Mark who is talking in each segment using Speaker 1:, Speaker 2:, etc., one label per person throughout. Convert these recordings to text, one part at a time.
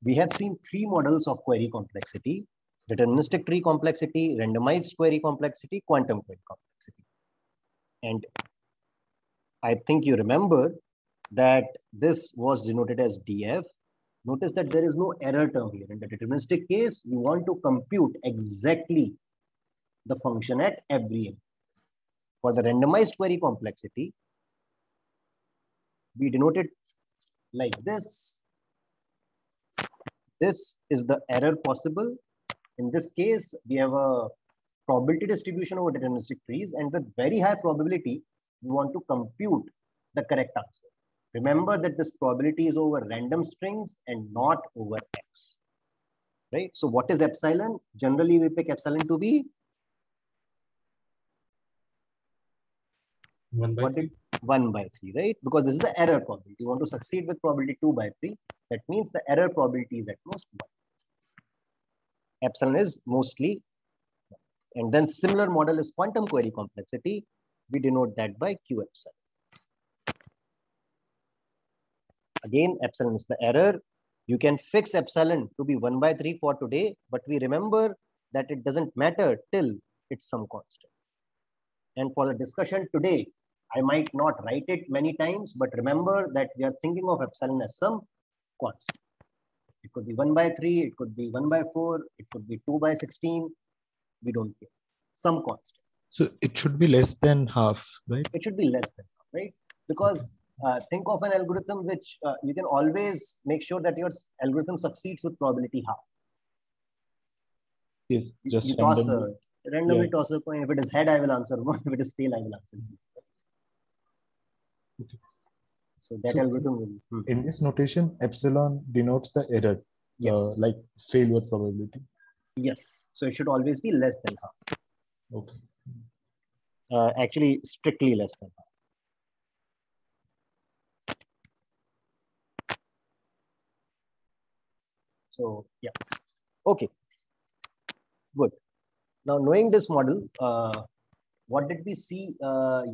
Speaker 1: we have seen three models of query complexity: deterministic tree complexity, randomized query complexity, quantum query complexity. And I think you remember that this was denoted as DF. Notice that there is no error term here. In the deterministic case, we want to compute exactly the function at every end. For the randomized query complexity, we denote it like this. This is the error possible. In this case, we have a probability distribution over deterministic trees, and with very high probability, we want to compute the correct answer. Remember that this probability is over random strings and not over X, right? So what is epsilon? Generally, we pick epsilon to be 1 by 3, right? Because this is the error probability. You want to succeed with probability 2 by 3. That means the error probability is at most 1. Epsilon is mostly 1. And then similar model is quantum query complexity. We denote that by Q epsilon. Again, epsilon is the error. You can fix epsilon to be 1 by 3 for today, but we remember that it doesn't matter till it's some constant. And for the discussion today, I might not write it many times, but remember that we are thinking of epsilon as some constant. It could be 1 by 3, it could be 1 by 4, it could be 2 by 16. We don't care. Some constant.
Speaker 2: So it should be less than half, right?
Speaker 1: It should be less than half, right? Because think of an algorithm which you can always make sure that your algorithm succeeds with probability half.
Speaker 2: Yes, just
Speaker 1: you randomly toss a coin. If it is head, I will answer 1. If it is tail, I will answer 0.
Speaker 2: Okay.
Speaker 1: So that algorithm will.
Speaker 2: In this notation, epsilon denotes the error,
Speaker 1: yes.
Speaker 2: Like failure probability.
Speaker 1: Yes. So it should always be less than half.
Speaker 2: Okay.
Speaker 1: Actually, strictly less than half. So yeah. Okay. Good. Now, knowing this model, what did we see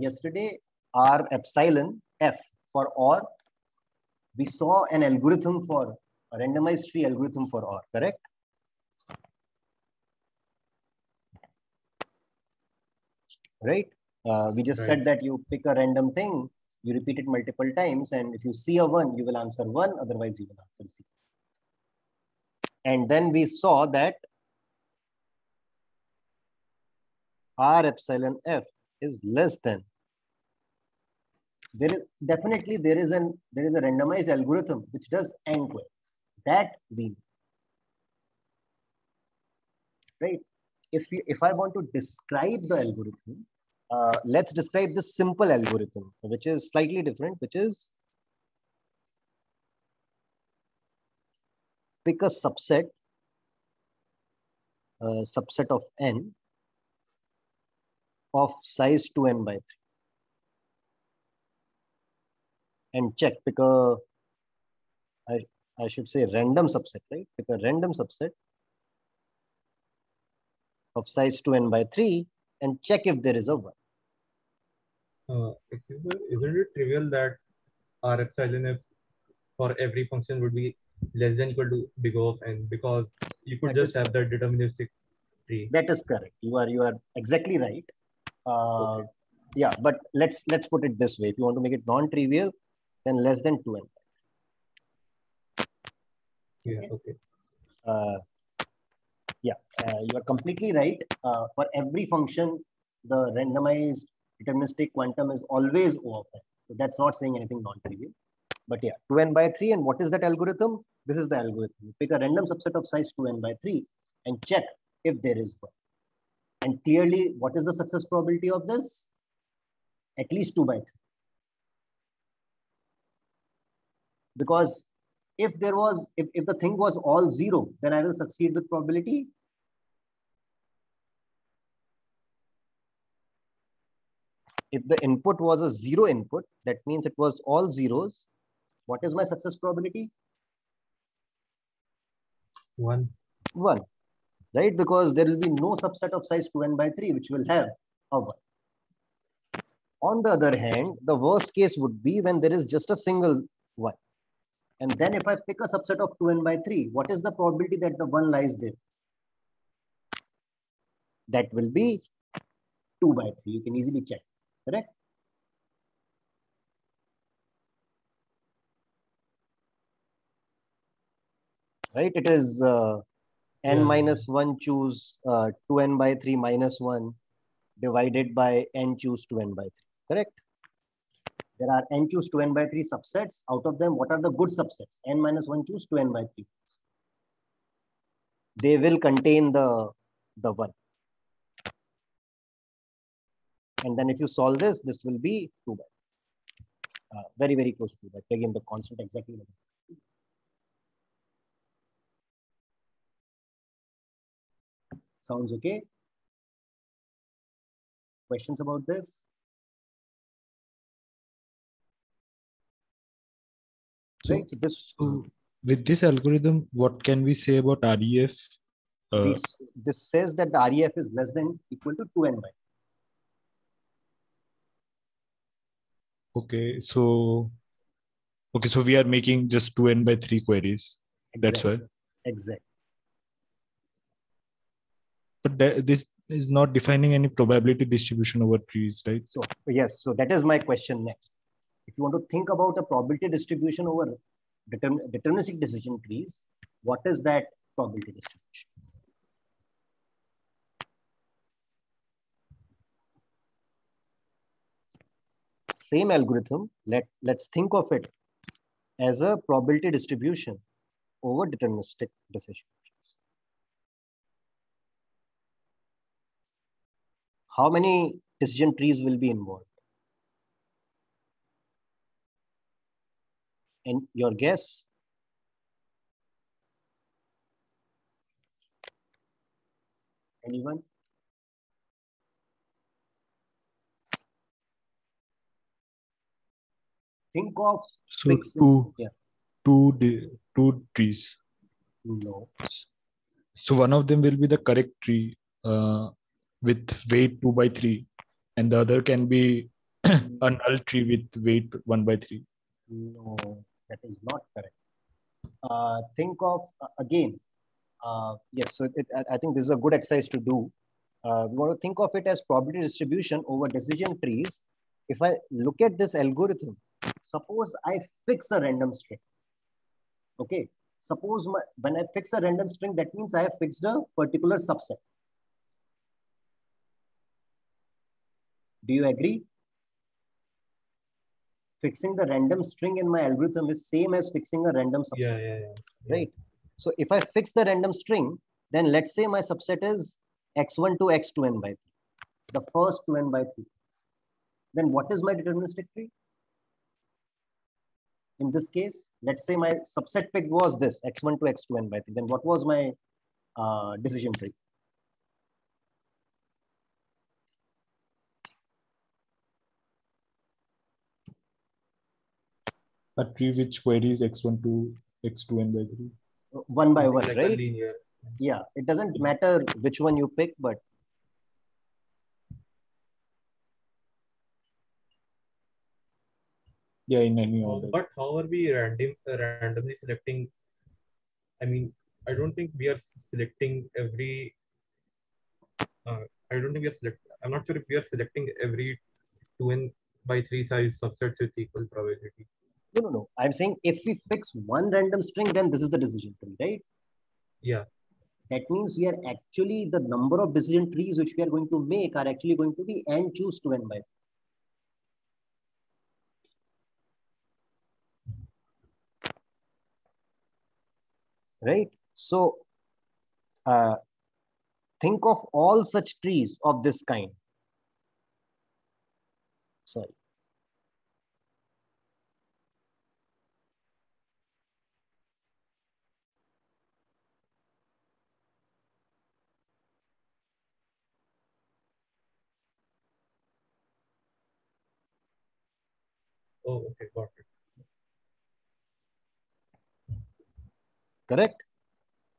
Speaker 1: yesterday? R epsilon F for OR. We saw an algorithm for a randomized tree algorithm for OR, correct? Right? We just said that you pick a random thing, you repeat it multiple times, and if you see a 1, you will answer 1, otherwise you will answer 0. And then we saw that R epsilon F is less than. There is a randomized algorithm which does n queries. That we know. Right? If I want to describe the algorithm, let's describe this simple algorithm, which is slightly different, which is pick a subset of n of size 2n by 3 and check, pick a, I should say random subset, right? Pick a random subset of size 2n by 3 and check if there is a 1.
Speaker 3: Excuse me, isn't it trivial that R epsilon F for every function would be less than equal to big O of n, because you could just have that deterministic tree?
Speaker 1: That is correct. You are exactly right. Okay. Yeah, but let's put it this way. If you want to make it non-trivial, then less than 2n.
Speaker 3: Yeah. Okay.
Speaker 1: Yeah, you are completely right. For every function, the randomized deterministic quantum is always O of n. So that's not saying anything non-trivial. But yeah, 2n by 3. And what is that algorithm? This is the algorithm. You pick a random subset of size 2n by 3 and check if there is 1. And clearly, what is the success probability of this? At least 2 by 3. Because if the thing was all 0, then I will succeed with probability. If the input was a 0 input, that means it was all zeros. What is my success probability?
Speaker 3: 1.
Speaker 1: 1. Right? Because there will be no subset of size 2n by 3 which will have a 1. On the other hand, the worst case would be when there is just a single 1. And then if I pick a subset of 2n by 3, what is the probability that the 1 lies there? That will be 2 by 3. You can easily check, correct? Right? It is n minus 1 choose 2n by 3 minus 1 divided by n choose 2n by 3, correct? There are n choose 2n by 3 subsets. Out of them, what are the good subsets? N minus 1 choose 2n by 3. They will contain the 1. And then if you solve this, this will be 2 by 3. Very, very close to that. Again, the constant exactly. Sounds okay? Questions about this?
Speaker 2: So,
Speaker 1: Right.
Speaker 2: so with this algorithm, what can we say about REF?
Speaker 1: This says that the REF is less than equal to 2n by.
Speaker 2: Okay, so we are making just 2n by 3 queries. That's why.
Speaker 1: Exactly.
Speaker 2: But this is not defining any probability distribution over trees, right?
Speaker 1: So yes, so that is my question next. If you want to think about a probability distribution over deterministic decision trees, what is that probability distribution? Same algorithm, let's think of it as a probability distribution over deterministic decision trees. How many decision trees will be involved? And your guess? Anyone? Think of
Speaker 2: so two trees.
Speaker 1: No.
Speaker 2: So one of them will be the correct tree with weight 2 by 3, and the other can be a null tree with weight 1 by 3.
Speaker 1: No, that is not correct. Think of again. Yes, so I think this is a good exercise to do. We want to think of it as probability distribution over decision trees. If I look at this algorithm, suppose I fix a random string. Okay, suppose when I fix a random string, that means I have fixed a particular subset. Do you agree? Fixing the random string in my algorithm is same as fixing a random subset.
Speaker 3: Yeah.
Speaker 1: Right? So if I fix the random string, then let's say my subset is x1 to x2n by 3, the first 2n by 3. Then what is my deterministic tree? In this case, let's say my subset pick was this, x1 to x2n by 3. Then what was my decision tree?
Speaker 2: A tree which queries x1 to x2n by 3.
Speaker 1: 1 by 1,
Speaker 3: like
Speaker 1: right?
Speaker 3: Linear.
Speaker 1: Yeah, it doesn't matter which one you pick, but
Speaker 2: yeah, in any order.
Speaker 3: But how are we randomly selecting? I mean, I don't think we are selecting every. I don't think we are selecting. I'm not sure if we are selecting every 2n by 3 size subsets with equal probability.
Speaker 1: No. I'm saying if we fix one random string, then this is the decision tree, right?
Speaker 3: Yeah.
Speaker 1: That means we are actually, the number of decision trees which we are going to make are actually going to be n choose 2n by 3. Right? So think of all such trees of this kind. Sorry.
Speaker 3: Oh, okay, got it.
Speaker 1: Correct?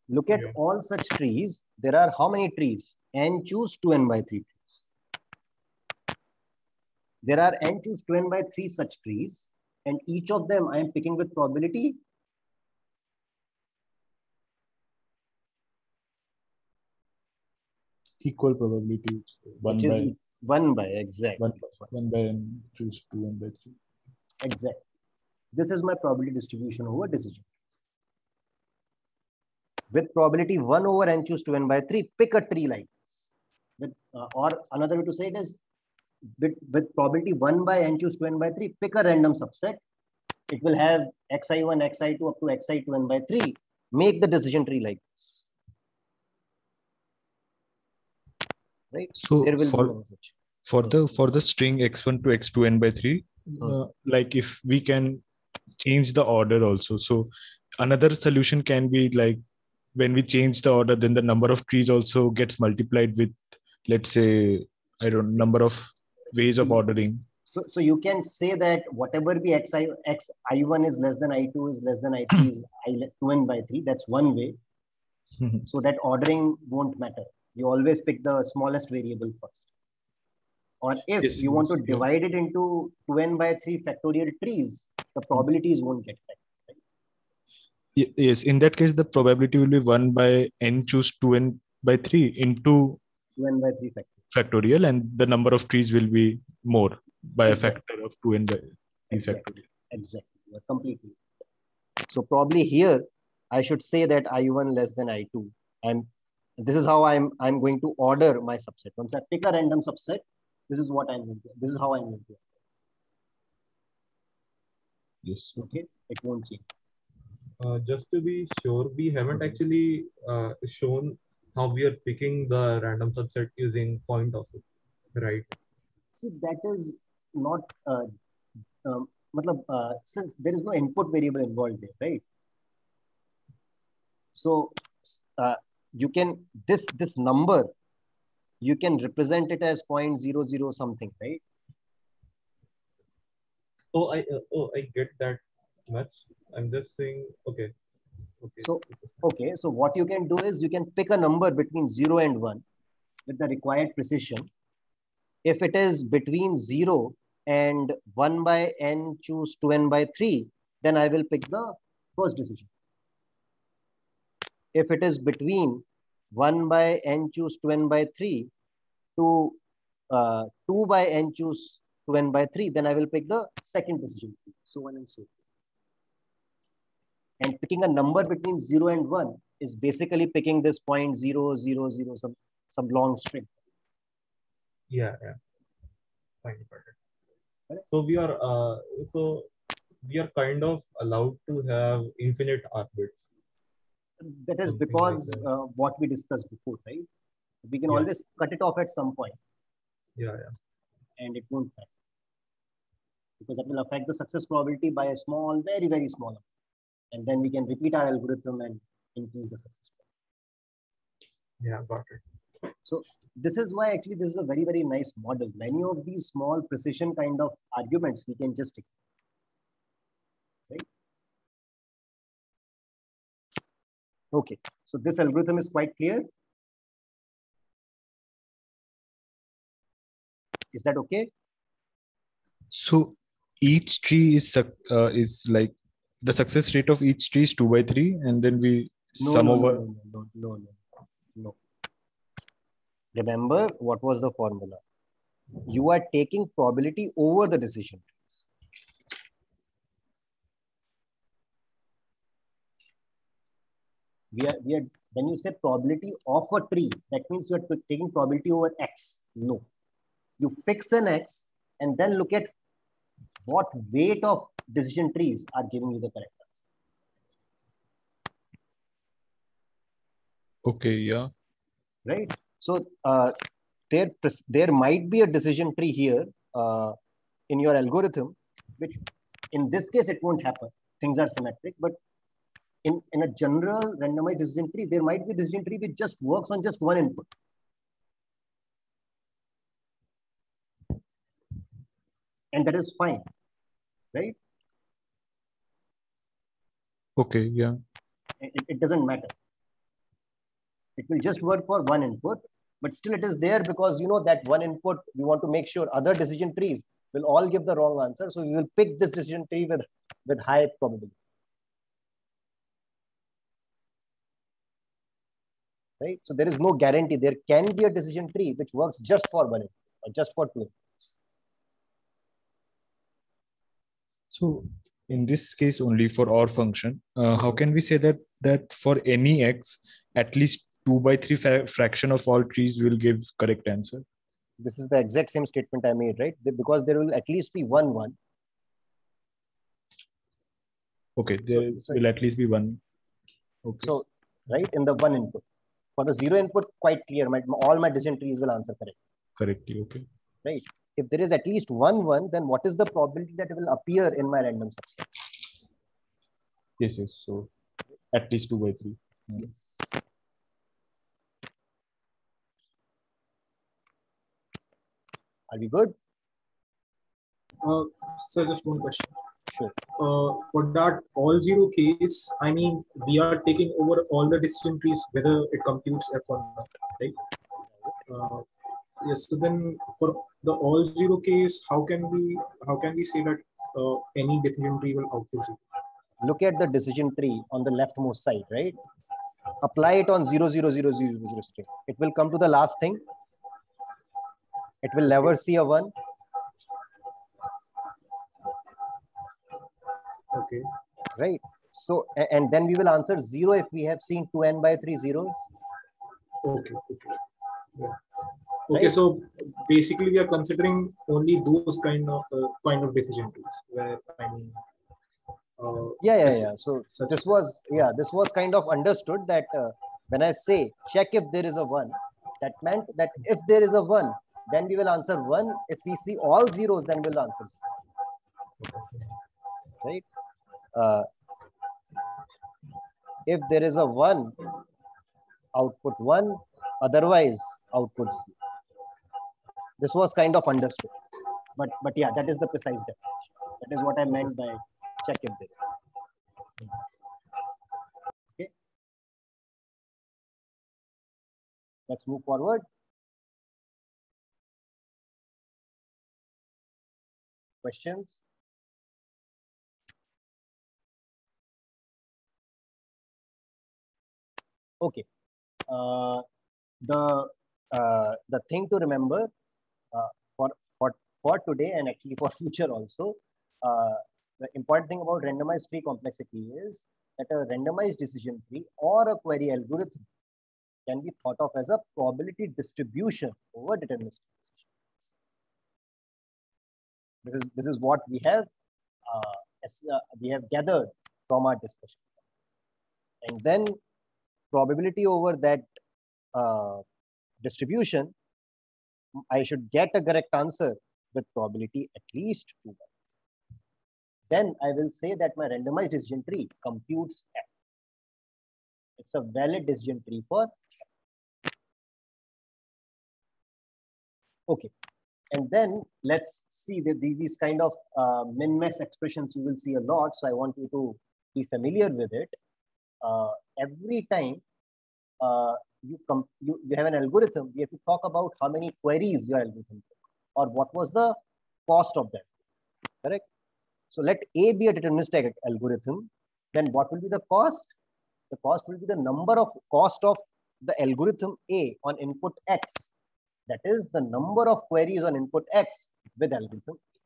Speaker 1: Look at all such trees. There are how many trees? N choose 2n by 3 trees. There are n choose 2n by 3 such trees, and each of them I am picking with probability
Speaker 2: equal probability. One
Speaker 1: which is
Speaker 2: by
Speaker 1: 1 by, exactly.
Speaker 2: one by n, choose 2 and by 3.
Speaker 1: Exactly. This is my probability distribution over decision. With probability 1 over n choose 2 n by 3, pick a tree like this. Or another way to say it is, with probability 1 by n choose 2 n by 3, pick a random subset. It will have xi1, xi2 up to xi2 n by 3. Make the decision tree like this. Right?
Speaker 2: So
Speaker 1: There will be no such.
Speaker 2: for the string x1 to x2 n by 3, like if we can change the order also. So another solution can be like, when we change the order, then the number of trees also gets multiplied with, let's say, I don't know, number of ways of ordering.
Speaker 1: So you can say that whatever be xi1 is less than i2 is less than i3 is i2n by 3. That's one way. So that ordering won't matter. You always pick the smallest variable first. Or if you want to divide it into 2n by 3 factorial trees, the probabilities won't get affected.
Speaker 2: Right? Yes, in that case, the probability will be 1 by n choose 2n by 3 into
Speaker 1: 2n by 3
Speaker 2: factorial, and the number of trees will be more by a factor of 2n by 3 factorial.
Speaker 1: Exactly. You're completely. So probably here, I should say that I1 less than I2. And this is how I'm going to order my subset. Once I pick a random subset, this is what I'm going to do. This is how I'm going to do.
Speaker 2: Yes.
Speaker 1: Okay. It won't change.
Speaker 3: Just to be sure, we haven't actually shown how we are picking the random subset using point also, right?
Speaker 1: See, that is not, since there is no input variable involved there, right? So you can, this number, you can represent it as 0.00 something, right?
Speaker 3: Oh, I get that much. I'm just saying, okay.
Speaker 1: So what you can do is you can pick a number between 0 and 1 with the required precision. If it is between 0 and 1 by n choose 2n by 3, then I will pick the first decision. If it is between 1 by n choose 2n by 3 to 2 by n choose 2n by 3, then I will pick the second decision, so on and so forth. And picking a number between 0 and 1 is basically picking this 0.000, some long string.
Speaker 3: Yeah. Fine. So we are kind of allowed to have infinite arbits.
Speaker 1: That is because what we discussed before, right? We can always cut it off at some point.
Speaker 3: Yeah.
Speaker 1: And it won't matter, because that will affect the success probability by a small, very, very small amount. And then we can repeat our algorithm and increase the success probability.
Speaker 3: Yeah, got it.
Speaker 1: So this is why actually this is a very, very nice model. Many of these small precision kind of arguments we can just take. Right? Okay, so this algorithm is quite clear. Is that okay?
Speaker 2: So each tree is like, the success rate of each tree is 2 by 3, and then we sum over.
Speaker 1: No. Remember what was the formula? You are taking probability over the decision trees. We are when you say probability of a tree, that means you are taking probability over x. No. You fix an x and then look at what weight of decision trees are giving you the correct answer.
Speaker 2: Okay, yeah.
Speaker 1: Right. So there might be a decision tree here in your algorithm, which in this case it won't happen. Things are symmetric, but in a general randomized decision tree, there might be a decision tree which just works on just one input. And that is fine, right?
Speaker 2: Okay, yeah.
Speaker 1: It doesn't matter. It will just work for one input, but still it is there because you know that one input, we want to make sure other decision trees will all give the wrong answer. So we will pick this decision tree with high probability. right? So there is no guarantee. There can be a decision tree which works just for one input or just for two inputs.
Speaker 2: So in this case, only for OR function, how can we say that for any x, at least 2/3 fraction of all trees will give correct answer?
Speaker 1: This is the exact same statement I made, right? Because there will at least be one.
Speaker 2: Okay, there will at least be one. Okay.
Speaker 1: So, right, in the one input. For the zero input, quite clear. All my decision trees will answer correct.
Speaker 2: Correctly, okay.
Speaker 1: Right. If there is at least one, then what is the probability that it will appear in my random subset?
Speaker 2: Yes. So at least 2/3.
Speaker 1: Yes. Are we good?
Speaker 4: So just one question.
Speaker 1: Sure.
Speaker 4: For that all zero case, I mean, we are taking over all the decision trees, whether it computes F or not, right? Yes. So then, for the all zero case, how can we say that any decision tree will output zero?
Speaker 1: Look at the decision tree on the leftmost side, right? Apply it on 0, 0, 0, 0, 0, 0 string. It will come to the last thing. It will never see a 1.
Speaker 4: Okay.
Speaker 1: Right. So, and then we will answer 0 if we have seen 2n/3 zeros.
Speaker 4: Okay. Yeah. Okay. Right. So basically, we are considering only those kind of decision trees where, I mean.
Speaker 1: Yeah. So this was kind of understood that when I say check if there is a 1, that meant that if there is a 1, then we will answer 1. If we see all zeros, then we'll answer 0. Right? If there is a 1, output 1, otherwise output 0. This was kind of understood. But yeah, that is the precise definition. That is what I meant by check if there is. Okay. Let's move forward. Questions? Okay. The thing to remember for today and actually for future also, the important thing about randomized tree complexity is that a randomized decision tree or a query algorithm can be thought of as a probability distribution over deterministic decisions. This is what we have gathered from our discussion, and then probability over that distribution, I should get a correct answer with probability at least 2. Then I will say that my randomized decision tree computes F. It's a valid decision tree for F. Okay. And then let's see these kind of min-max expressions you will see a lot. So I want you to be familiar with it. Every time you have an algorithm, we have to talk about how many queries your algorithm took or what was the cost of that. Correct? So let A be a deterministic algorithm. Then what will be the cost? The cost will be the number of cost of the algorithm A on input X. That is the number of queries on input X with algorithm A.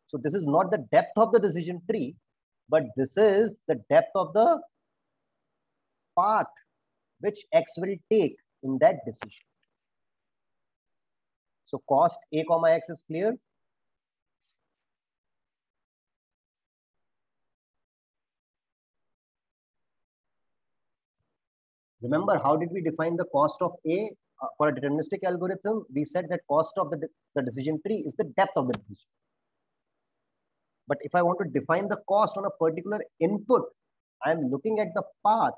Speaker 1: So this is not the depth of the decision tree, but this is the depth of the path which X will take in that decision. So cost A comma X is clear. Remember, how did we define the cost of A for a deterministic algorithm? We said that cost of the decision tree is the depth of the decision. But if I want to define the cost on a particular input, I'm looking at the path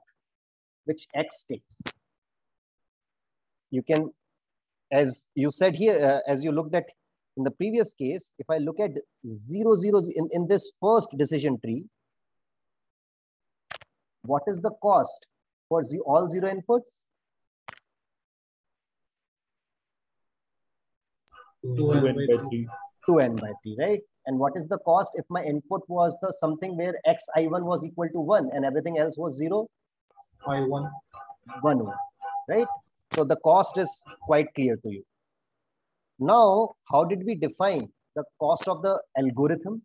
Speaker 1: which X takes. You can, as you said here, as you looked at in the previous case, if I look at 0, 0 in this first decision tree, what is the cost for all 0 inputs?
Speaker 2: 2n/3.
Speaker 1: 2n/3, right? And what is the cost if my input was the something where xi1 was equal to 1 and everything else was 0?
Speaker 4: I1.
Speaker 1: 1. right? So the cost is quite clear to you. Now, how did we define the cost of the algorithm?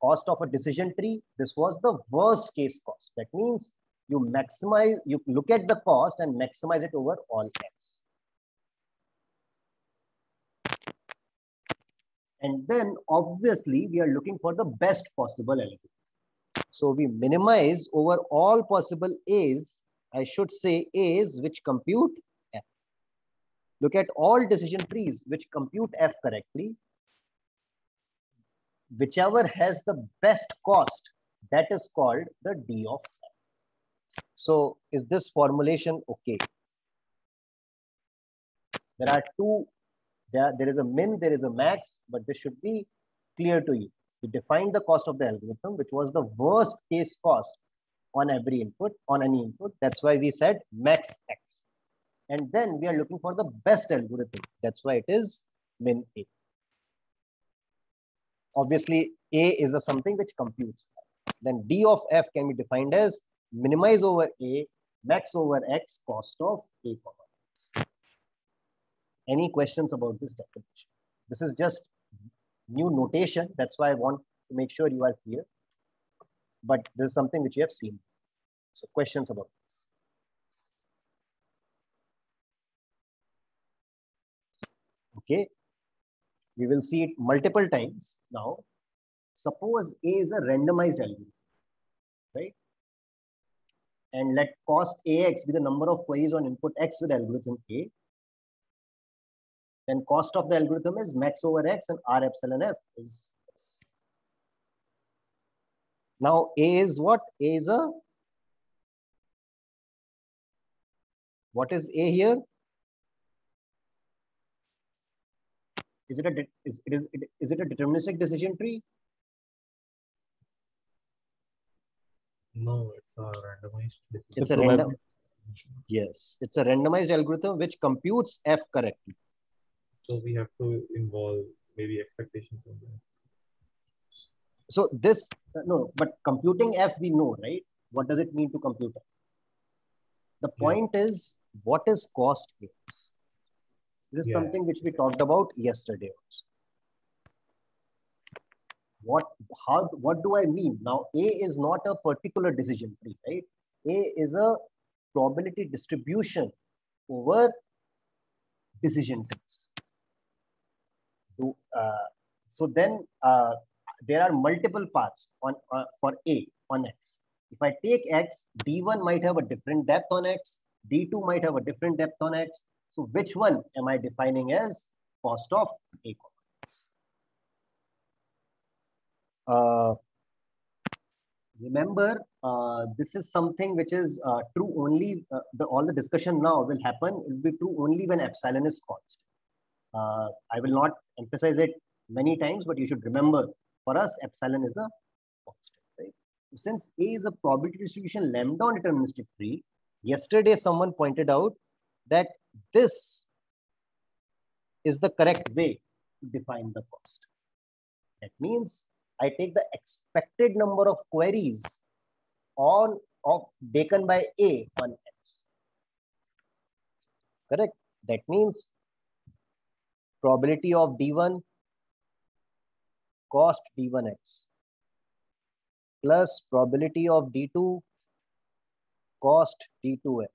Speaker 1: Cost of a decision tree, this was the worst case cost. That means you maximize, you look at the cost and maximize it over all x. And then obviously we are looking for the best possible algorithm. So we minimize over all possible A's, I should say A's which compute F. Look at all decision trees which compute F correctly. Whichever has the best cost, that is called the D of F. So is this formulation okay? There are two, there is a min, there is a max, but this should be clear to you. We defined the cost of the algorithm, which was the worst case cost on every input, on any input. That's why we said max X. And then we are looking for the best algorithm. That's why it is min A. Obviously, A is something which computes. Then D of F can be defined as minimize over A, max over X, cost of A comma X. Any questions about this definition? This is just new notation. That's why I want to make sure you are clear. But this is something which you have seen. So questions about this? Okay. We will see it multiple times now. Suppose A is a randomized algorithm, right? And let cost AX be the number of queries on input X with algorithm A. Then cost of the algorithm is max over X and R epsilon F is this. Now A is what? A is a, what is A here? Is it a deterministic decision tree?
Speaker 3: No, it's a randomized decision.
Speaker 1: It's a random. Yes, it's a randomized algorithm which computes F correctly.
Speaker 3: So we have to involve maybe expectations on that.
Speaker 1: So this, no, but computing F we know, right? What does it mean to compute F? The point is, what is cost X? This is something which we talked about yesterday also. What do I mean? Now, A is not a particular decision tree, right? A is a probability distribution over decision trees. So then there are multiple paths on for A on X. If I take X, D1 might have a different depth on X, D2 might have a different depth on X. So which one am I defining as cost of A comma X? Remember, this is something which is true only, all the discussion now will happen, it will be true only when epsilon is constant. I will not emphasize it many times, but you should remember, for us, epsilon is a constant, right? Since A is a probability distribution lambda on deterministic tree, yesterday someone pointed out that this is the correct way to define the cost. That means I take the expected number of queries taken by A on X. Correct? That means probability of D1 cost D1X plus probability of D2 cost D2X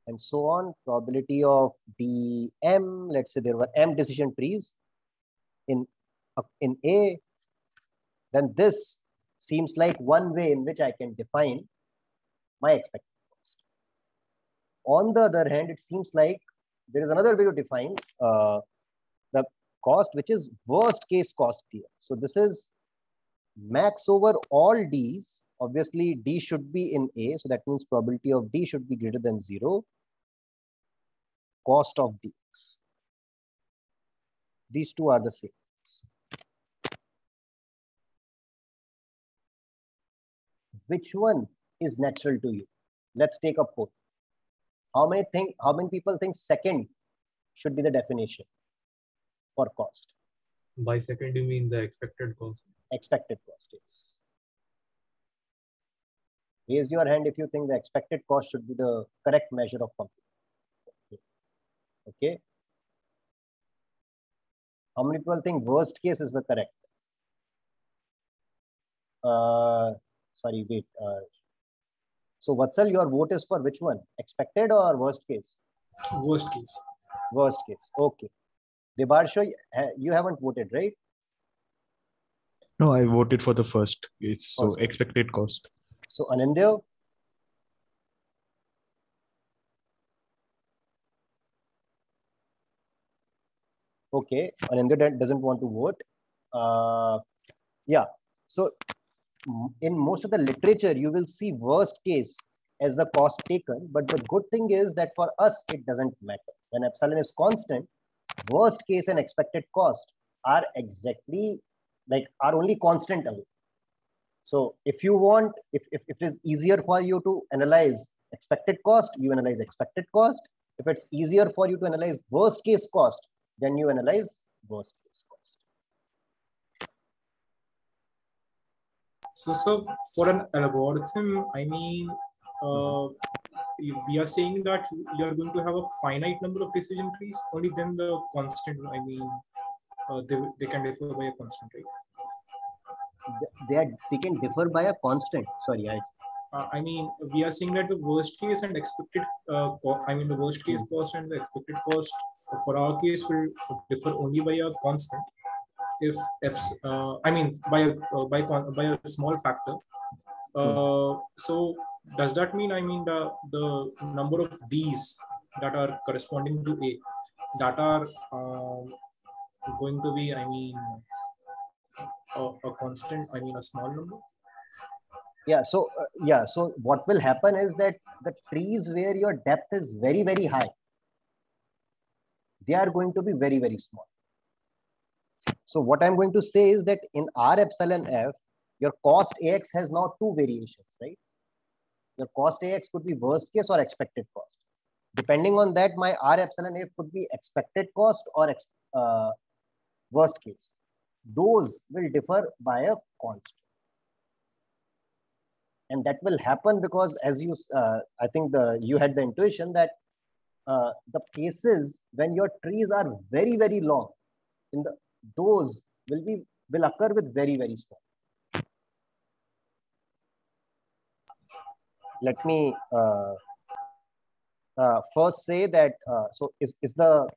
Speaker 1: and so on. Probability of DM, let's say there were M decision trees in A, then this seems like one way in which I can define my expected cost. On the other hand, it seems like there is another way to define the cost, which is worst case cost here. So this is max over all D's. Obviously, D should be in A. So that means probability of D should be greater than 0. Cost of DX. These two are the same. Which one is natural to you? Let's take a poll. How many people think second should be the definition for cost?
Speaker 3: By second, you mean the expected cost?
Speaker 1: Expected cost, yes. Raise your hand if you think the expected cost should be the correct measure of pumping. Okay. How many people think worst case is the correct? Sorry, wait. So Vatsal, your vote is for which one? Expected or worst case?
Speaker 4: Worst case.
Speaker 1: Worst case. Okay. Debarsha, you haven't voted, right?
Speaker 2: No, I voted for the first case. So
Speaker 1: First.
Speaker 2: expected cost.
Speaker 1: So Anindya? Okay, Anindya doesn't want to vote. Yeah. So in most of the literature, you will see worst case as the cost taken. But the good thing is that for us, it doesn't matter. When epsilon is constant, worst case and expected cost are exactly like are only constant away. So if you want, if it is easier for you to analyze expected cost, you analyze expected cost. If it's easier for you to analyze worst case cost, then you analyze worst case cost.
Speaker 4: So for an algorithm, I mean, we are saying that you are going to have a finite number of decision trees. Only then the constant, I mean, they can differ by a constant, right?
Speaker 1: They can differ by a constant. Sorry,
Speaker 4: I mean, we are saying that the worst case and expected, I mean, the worst case cost and the expected cost for our case will differ only by a constant. If I mean, by a small factor. So does that mean, I mean, the number of D's that are corresponding to A that are going to be, I mean, a constant, I mean, a small number?
Speaker 1: Yeah. So So what will happen is that the trees where your depth is very, very high, they are going to be very, very small. So what I'm going to say is that in R epsilon F, your cost AX has now two variations, right? Your cost AX could be worst case or expected cost. Depending on that, my R epsilon F could be expected cost or worst case. Those will differ by a constant. And that will happen because, as you, I think you had the intuition that the cases when your trees are very, very long, those will occur with very, very small. Let me first say that, so is the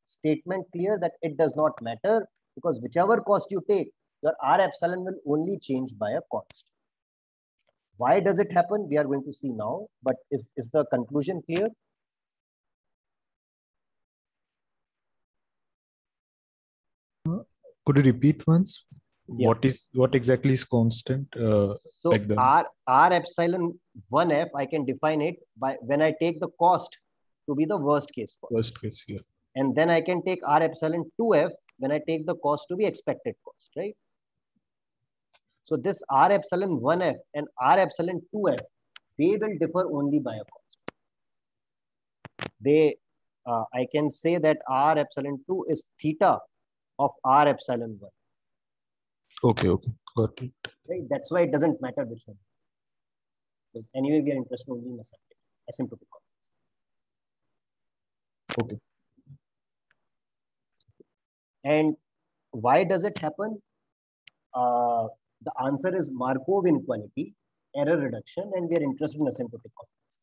Speaker 1: statement clear that it does not matter because whichever cost you take, your R epsilon will only change by a constant. Why does it happen? We are going to see now, but is the conclusion clear?
Speaker 2: Could you repeat once?
Speaker 1: Yeah.
Speaker 2: What exactly is constant?
Speaker 1: So
Speaker 2: like
Speaker 1: R epsilon 1F, I can define it by when I take the cost to be the worst case cost.
Speaker 2: Worst case, yeah.
Speaker 1: And then I can take R epsilon 2F when I take the cost to be expected cost, right? So this R epsilon 1F and R epsilon 2F, they will differ only by a constant. I can say that R epsilon 2 is theta of R epsilon 1.
Speaker 2: Okay, got it.
Speaker 1: Right? That's why it doesn't matter which one. Because anyway, we are interested only in asymptotic complex.
Speaker 2: Okay.
Speaker 1: And why does it happen? The answer is Markov inequality, error reduction, and we are interested in asymptotic complex.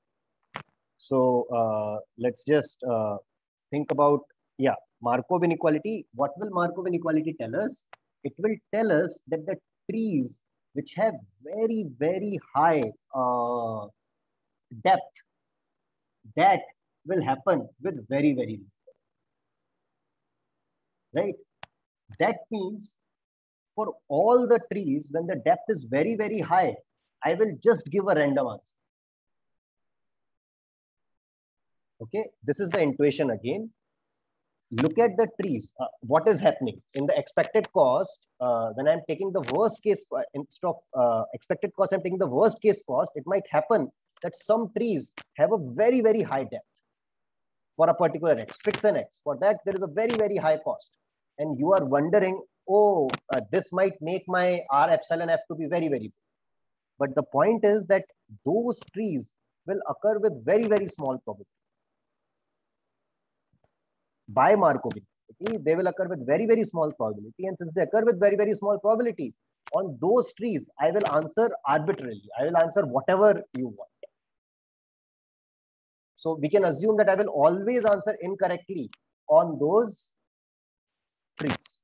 Speaker 1: So let's just think about, Markov inequality. What will Markov inequality tell us? It will tell us that the trees which have very, very high depth, that will happen with very, very little. Right? That means for all the trees, when the depth is very, very high, I will just give a random answer. Okay, this is the intuition again. Look at the trees. What is happening in the expected cost? When I'm taking the worst case, instead of expected cost, I'm taking the worst case cost. It might happen that some trees have a very, very high depth for a particular X, fix an X. For that, there is a very, very high cost. And you are wondering, oh, this might make my R epsilon F to be very, very big. But the point is that those trees will occur with very, very small probability. By Markovic, they will occur with very, very small probability. And since they occur with very, very small probability, on those trees, I will answer arbitrarily. I will answer whatever you want. So we can assume that I will always answer incorrectly on those trees.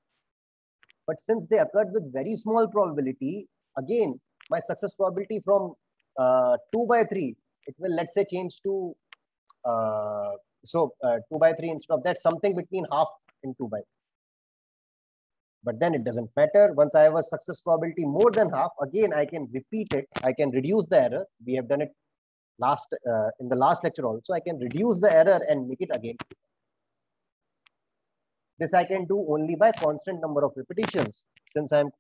Speaker 1: But since they occurred with very small probability, again, my success probability from 2 by 3, it will, let's say, change to 2 by 3 instead of that, something between half and 2 by 3. But then it doesn't matter. Once I have a success probability more than half, again, I can repeat it. I can reduce the error. We have done it in the last lecture also. I can reduce the error and make it again. This I can do only by constant number of repetitions. Since I'm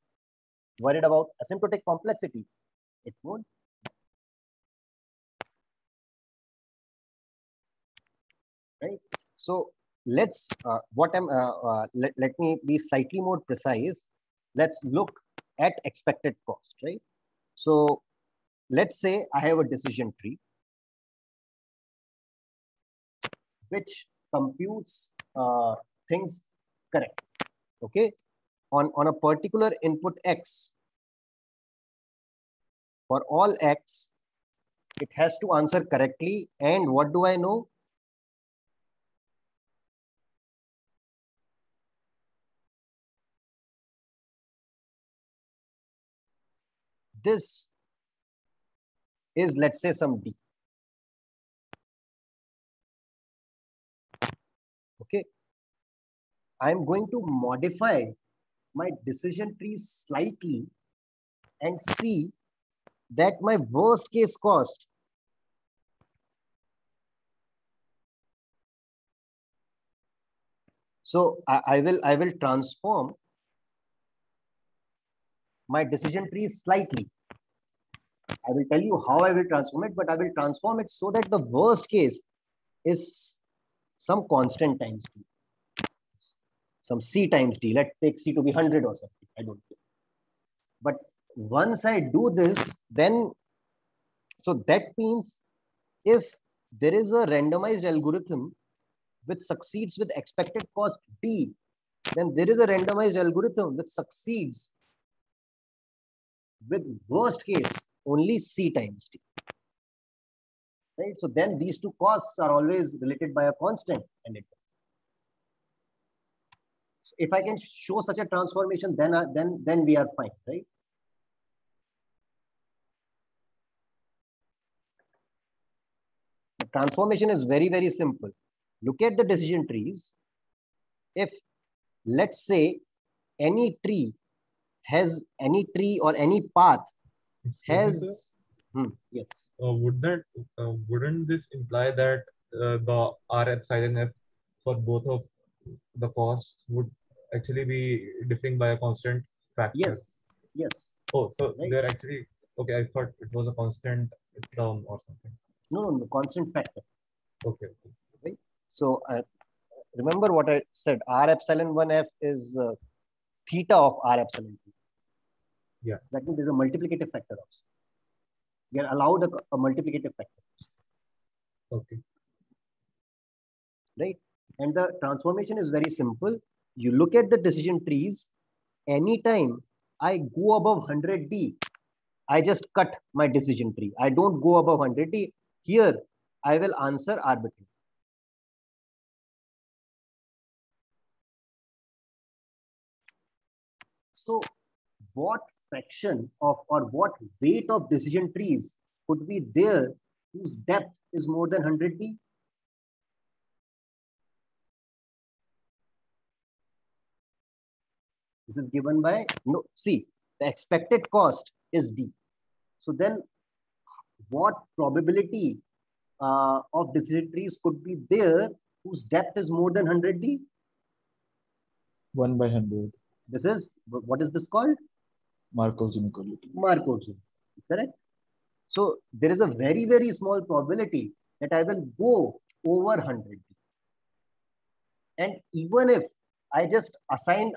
Speaker 1: worried about asymptotic complexity, it won't. Right. So let's let me be slightly more precise. Let's look at expected cost. Right. So let's say I have a decision tree which computes things correct. Okay. On a particular input X, for all X, it has to answer correctly. And what do I know? This is, let's say, some D. Okay. I'm going to modify my decision tree slightly and see that my worst case cost I will transform my decision tree slightly. I will tell you how I will transform it, but I will transform it so that the worst case is some constant times D. Some C times D. Let's take C to be 100 or something. I don't know. But once I do this, then, so that means if there is a randomized algorithm which succeeds with expected cost D, then there is a randomized algorithm which succeeds with worst case only C times D. Right? So then these two costs are always related by a constant, and it. So if I can show such a transformation, then we are fine, right? The transformation is very, very simple. Look at the decision trees. If, let's say, any tree or any path has, yes.
Speaker 3: Wouldn't this imply that the R epsilon F for both of the costs would actually be differing by a constant factor?
Speaker 1: Yes. Yes.
Speaker 3: Oh, so right. They're actually, okay, I thought it was a constant term or something.
Speaker 1: No, constant factor.
Speaker 3: Okay.
Speaker 1: Right. So remember what I said, R epsilon 1F is theta of R epsilon 2.
Speaker 3: Yeah.
Speaker 1: That means there's a multiplicative factor also. We are allowed a multiplicative factor.
Speaker 3: Okay.
Speaker 1: Right. And the transformation is very simple. You look at the decision trees. Anytime I go above 100D, I just cut my decision tree. I don't go above 100D. Here, I will answer arbitrarily. So what fraction of or what weight of decision trees could be there whose depth is more than 100D? This is given by, no, see, the expected cost is D. So then what probability of decision trees could be there whose depth is more than 100D?
Speaker 2: 1 by 100.
Speaker 1: This is, what is this called?
Speaker 2: Markov's inequality.
Speaker 1: Markov's inequality, correct? So there is a very, very small probability that I will go over 100D. And even if I just assign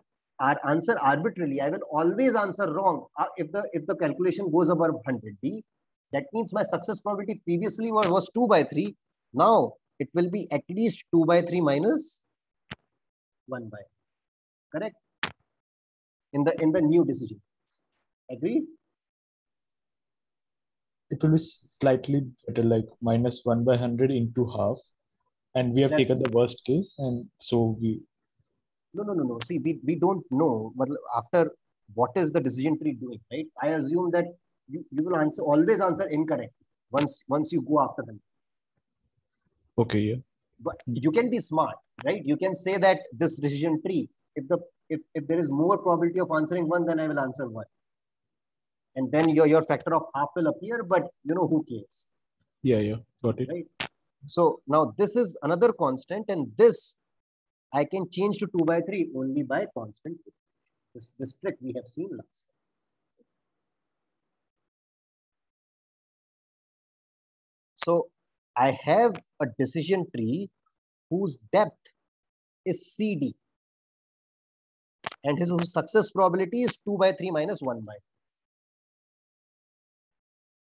Speaker 1: answer arbitrarily, I will always answer wrong. If the calculation goes above 100D, that means my success probability previously was 2 by 3. Now it will be at least 2 by 3 minus 1 by. Correct? In the new decision. Agreed?
Speaker 2: It will be slightly better, like minus 1 by 100 into half. And we have taken the worst case, and so we...
Speaker 1: No. See, we don't know after what is the decision tree doing, right? I assume that you will always answer incorrect once you go after them.
Speaker 2: Okay, yeah.
Speaker 1: But you can be smart, right? You can say that this decision tree, if there is more probability of answering 1, then I will answer 1. And then your factor of half will appear, but who cares?
Speaker 2: Yeah, got it.
Speaker 1: Right? So now this is another constant, and this I can change to 2 by 3 only by constant. This trick we have seen last time. So I have a decision tree whose depth is CD, and whose success probability is 2 by 3 minus 1 by 3.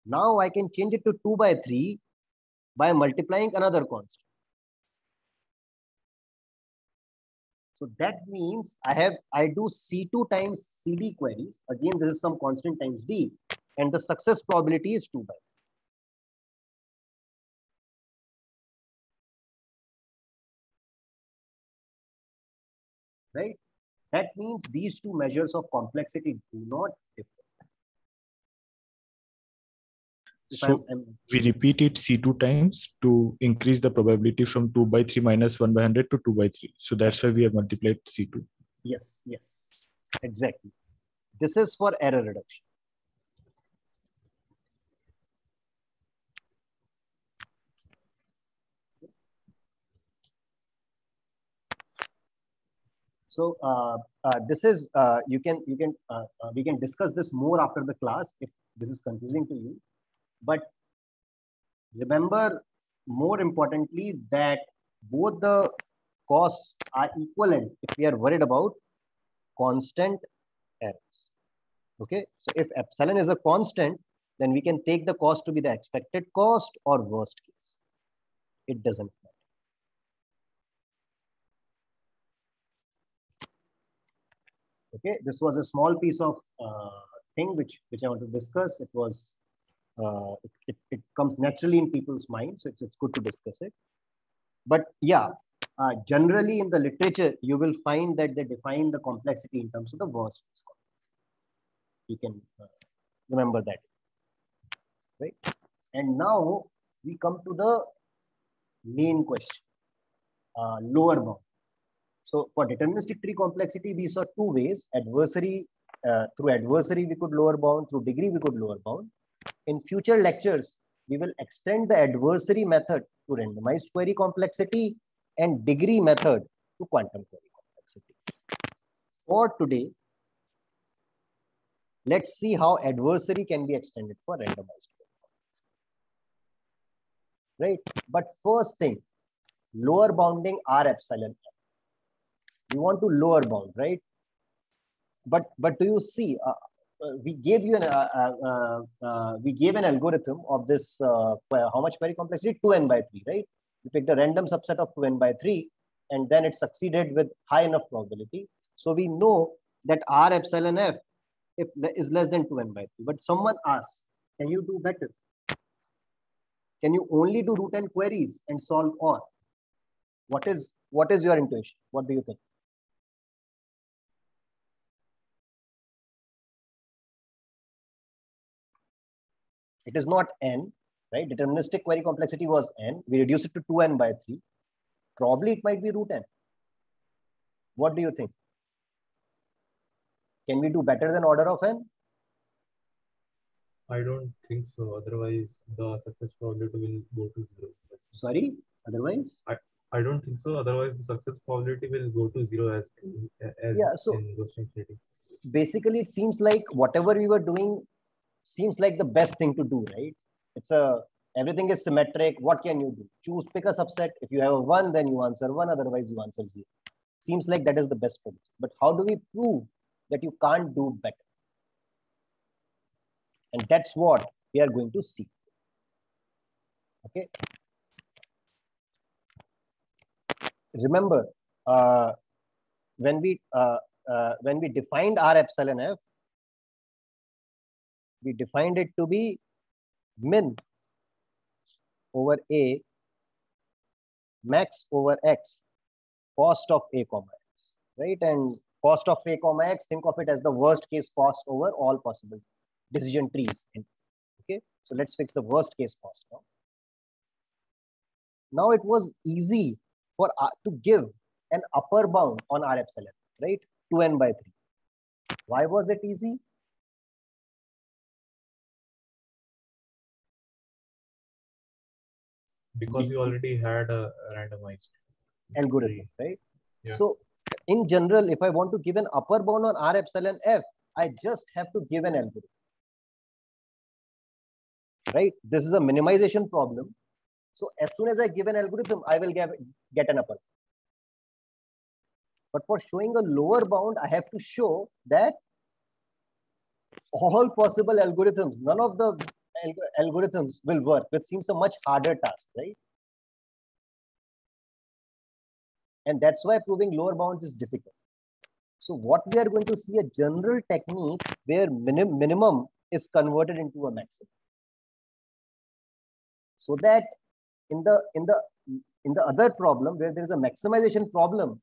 Speaker 1: Now I can change it to 2 by 3 by multiplying another constant. So that means I do C2 times CD queries. Again, this is some constant times D, and the success probability is 2 by 3. Right? That means these two measures of complexity do not differ.
Speaker 2: So we repeat it C2 times to increase the probability from 2 by 3 minus 1 by 100 to 2 by 3. So that's why we have multiplied C2.
Speaker 1: Yes, exactly. This is for error reduction. So this is we can discuss this more after the class if this is confusing to you. But remember, more importantly, that both the costs are equivalent if we are worried about constant errors. Okay, so if epsilon is a constant, then we can take the cost to be the expected cost or worst case. It doesn't matter. Okay, this was a small piece of thing which I want to discuss. It was it comes naturally in people's minds, so it's good to discuss it. But yeah, generally in the literature, you will find that they define the complexity in terms of the worst case complexity. You can remember that, right? And now we come to the main question, lower bound. So for deterministic tree complexity, these are two ways. Adversary, through adversary we could lower bound, through degree we could lower bound. In future lectures, we will extend the adversary method to randomized query complexity and degree method to quantum query complexity. For today, let's see how adversary can be extended for randomized query complexity. Right? But first thing, lower bounding R epsilon F. We want to lower bound, right? But do you see? We gave you we gave an algorithm of this how much query complexity? 2n by 3, right? We picked a random subset of 2n by 3, and then it succeeded with high enough probability. So we know that R epsilon F is less than 2n by 3. But someone asks, can you do better? Can you only do root n queries and solve OR? What is your intuition? What do you think? It is not n, right? Deterministic query complexity was n. We reduce it to 2n by 3. Probably it might be root n. What do you think? Can we do better than order of n?
Speaker 3: I don't think so. Otherwise, the success probability will go to 0.
Speaker 1: Sorry, otherwise?
Speaker 3: I don't think so. Otherwise, the success probability will go to 0 as
Speaker 1: yeah, so
Speaker 3: in Ghost Infinity.
Speaker 1: Basically, it seems like whatever we were doing seems like the best thing to do, right? Everything is symmetric. What can you do? Pick a subset. If you have a 1, then you answer 1. Otherwise, you answer 0. seems like that is the best solution. But how do we prove that you can't do better? And that's what we are going to see. Okay. Remember, when we defined R epsilon F, we defined it to be min over A max over X, cost of A comma X, right? And cost of A comma X, think of it as the worst case cost over all possible decision trees. Okay, so let's fix the worst case cost now. Now it was easy for to give an upper bound on R epsilon, right? 2n by 3. Why was it easy?
Speaker 3: Because we already had a randomized
Speaker 1: algorithm, right?
Speaker 3: Yeah.
Speaker 1: So in general, if I want to give an upper bound on R epsilon F, I just have to give an algorithm, right? This is a minimization problem. So as soon as I give an algorithm, I will get an upper. But for showing a lower bound, I have to show that all possible algorithms, none of the algorithms will work, which seems a much harder task, right? And that's why proving lower bounds is difficult. So what we are going to see a general technique where minimum is converted into a maximum. So that in the other problem where there is a maximization problem,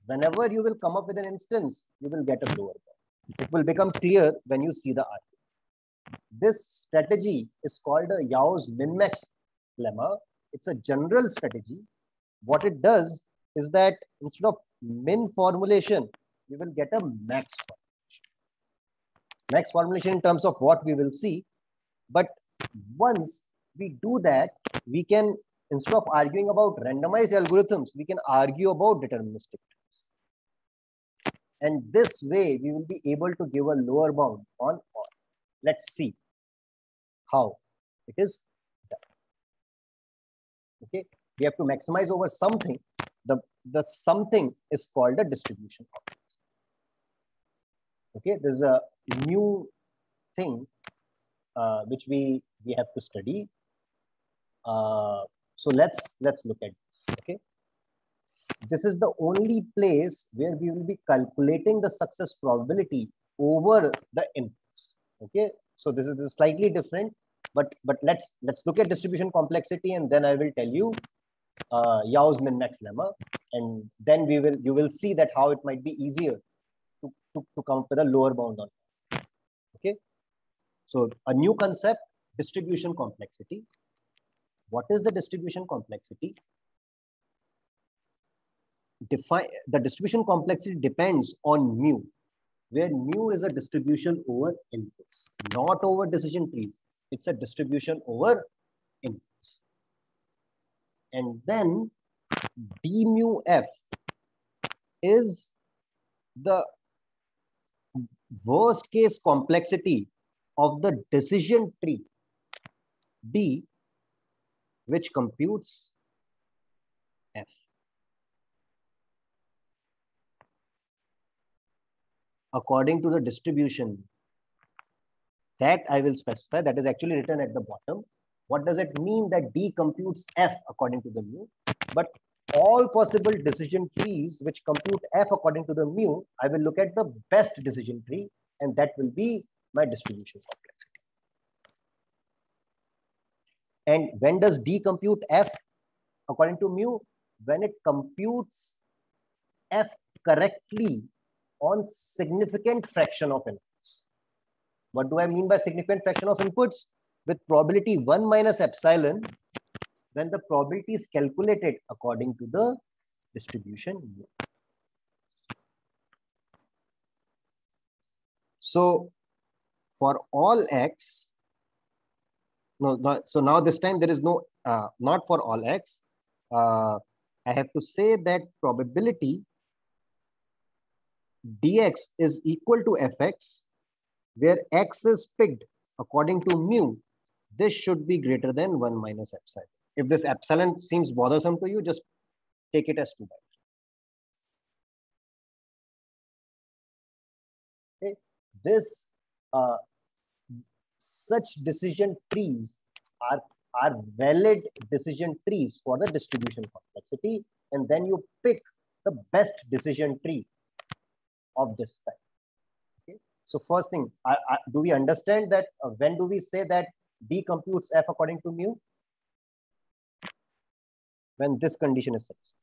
Speaker 1: whenever you will come up with an instance, you will get a lower bound. It will become clear when you see the argument. This strategy is called a Yau's min-max lemma. It's a general strategy. What it does is that instead of min formulation, we will get a max formulation. Max formulation in terms of what we will see. But once we do that, we can, instead of arguing about randomized algorithms, we can argue about deterministic trees. And this way, we will be able to give a lower bound on all. Let's see how it is done. Okay, we have to maximize over something. The something is called a distribution complexity. Okay, there's a new thing which we have to study. So let's look at this. Okay, this is the only place where we will be calculating the success probability over the inputs. Okay, so this is slightly different, but let's look at distribution complexity, and then I will tell you Yau's min-max lemma, and then you will see that how it might be easier to come up with a lower bound on. Okay, so a new concept, distribution complexity. What is the distribution complexity? The distribution complexity depends on mu, where mu is a distribution over inputs, not over decision trees. It's a distribution over inputs. And then d mu f is the worst case complexity of the decision tree D, which computes f. According to the distribution that I will specify, that is actually written at the bottom. What does it mean that D computes f according to the mu? But all possible decision trees which compute f according to the mu, I will look at the best decision tree, and that will be my distribution complexity. And when does D compute f according to mu? When it computes f correctly on significant fraction of inputs. What do I mean by significant fraction of inputs? With probability 1 minus epsilon, when the probability is calculated according to the distribution mu. So for all x, so now this time there is no, not for all x. I have to say that probability dx is equal to fx, where x is picked according to mu. This should be greater than 1 minus epsilon. If this epsilon seems bothersome to you, just take it as 2 by 3. this such decision trees are valid decision trees for the distribution complexity, and then you pick the best decision tree of this type. Okay? So first thing, do we understand that when do we say that D computes F according to mu? When this condition is satisfied.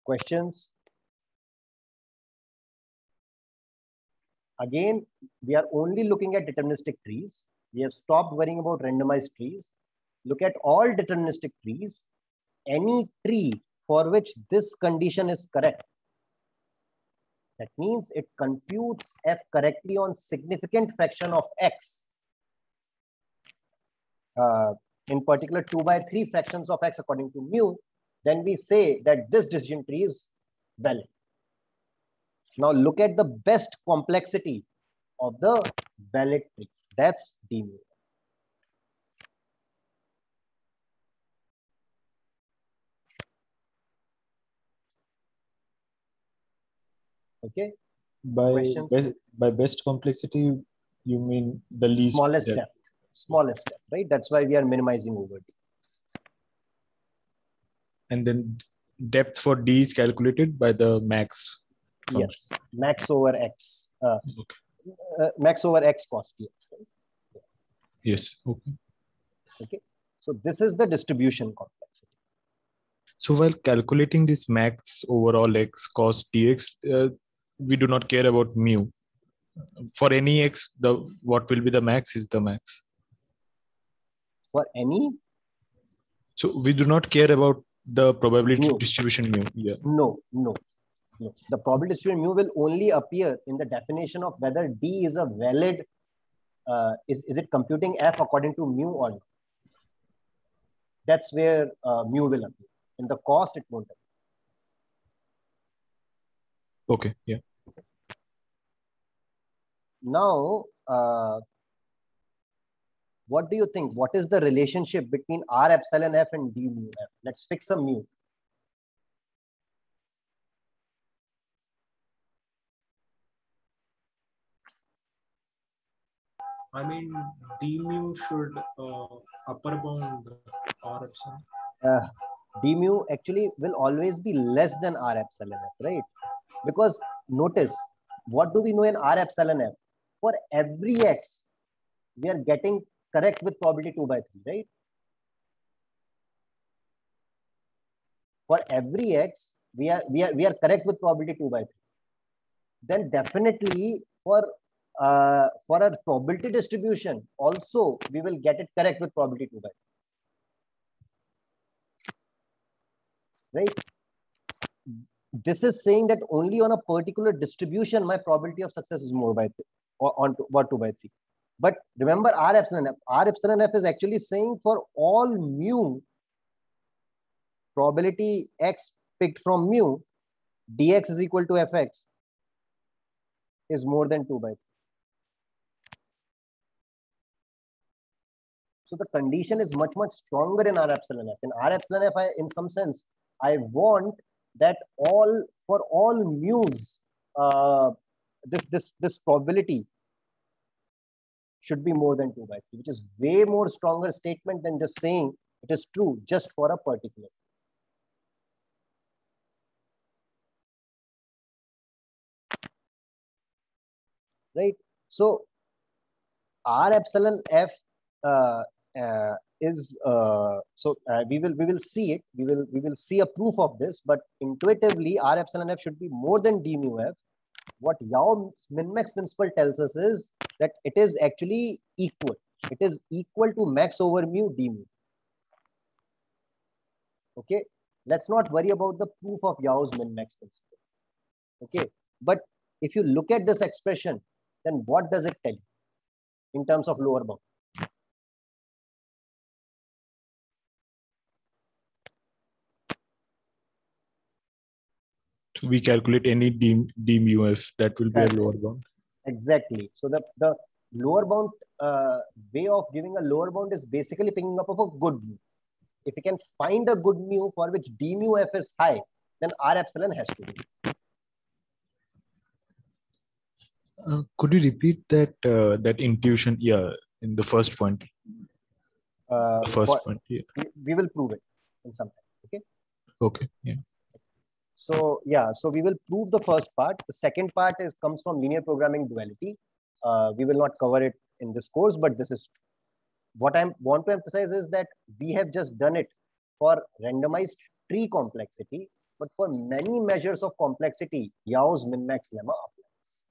Speaker 1: Questions? Again, we are only looking at deterministic trees. We have stopped worrying about randomized trees. Look at all deterministic trees. Any tree for which this condition is correct, that means it computes F correctly on significant fraction of X. In particular, 2 by 3 fractions of X according to mu, then we say that this decision tree is valid. Now look at the best complexity of the valid tree. That's D mu. Okay.
Speaker 2: By best complexity, you mean the least
Speaker 1: smallest depth. Smallest depth, right? That's why we are minimizing over D.
Speaker 2: And then depth for D is calculated by the max function.
Speaker 1: Yes, max over X.
Speaker 2: Okay.
Speaker 1: Max over X cost dx. Right?
Speaker 2: Yes. Okay.
Speaker 1: Okay. So this is the distribution complexity.
Speaker 2: So while calculating this max overall X cost dx, we do not care about mu. For any X, what will be the max is the max.
Speaker 1: For any?
Speaker 2: So we do not care about the probability
Speaker 1: mu.
Speaker 2: Distribution mu. Yeah.
Speaker 1: No. The probability distribution mu will only appear in the definition of whether D is a valid, is it computing F according to mu or not. That's where mu will appear. In the cost, it won't appear.
Speaker 2: Okay, yeah.
Speaker 1: Now, what do you think? What is the relationship between R epsilon F and D mu F? Let's fix a mu.
Speaker 4: I mean, D mu should upper bound R epsilon.
Speaker 1: D mu actually will always be less than R epsilon F, right? Because notice, what do we know in R epsilon F? For every X, we are getting correct with probability 2 by 3, right? For every X, we are correct with probability 2 by 3. Then definitely for a probability distribution, also we will get it correct with probability 2 by 3. Right? This is saying that only on a particular distribution, my probability of success is more by 3 or on 2 by 3. But remember R epsilon F. R epsilon F is actually saying for all mu, probability X picked from mu, dx is equal to fx is more than 2 by 3. So the condition is much stronger in R epsilon F. In R epsilon F, in some sense, I want that for all mu's, this probability should be more than 2 by 3, which is way more stronger statement than just saying it is true just for a particular. Right? So R epsilon F is we will see it. We will see a proof of this, but intuitively R epsilon F should be more than D mu F. What Yao min-max principle tells us is that it is actually equal. It is equal to max over mu D mu. Okay, let's not worry about the proof of Yao's min-max principle. Okay, but if you look at this expression, then what does it tell you in terms of lower bound?
Speaker 2: So we calculate any d mu F, that will be a lower bound.
Speaker 1: Exactly. So the lower bound way of giving a lower bound is basically picking up of a good mu. If we can find a good mu for which d mu f is high, then R epsilon has to be.
Speaker 2: Could you repeat that that intuition? Yeah, in the first point. The first point. Yeah.
Speaker 1: We will prove it in some time. Okay.
Speaker 2: Okay. Yeah.
Speaker 1: So yeah, so we will prove the first part. The second part comes from linear programming duality. We will not cover it in this course, but this is true. What I want to emphasize is that we have just done it for randomized tree complexity, but for many measures of complexity, Yau's min-max lemma applies.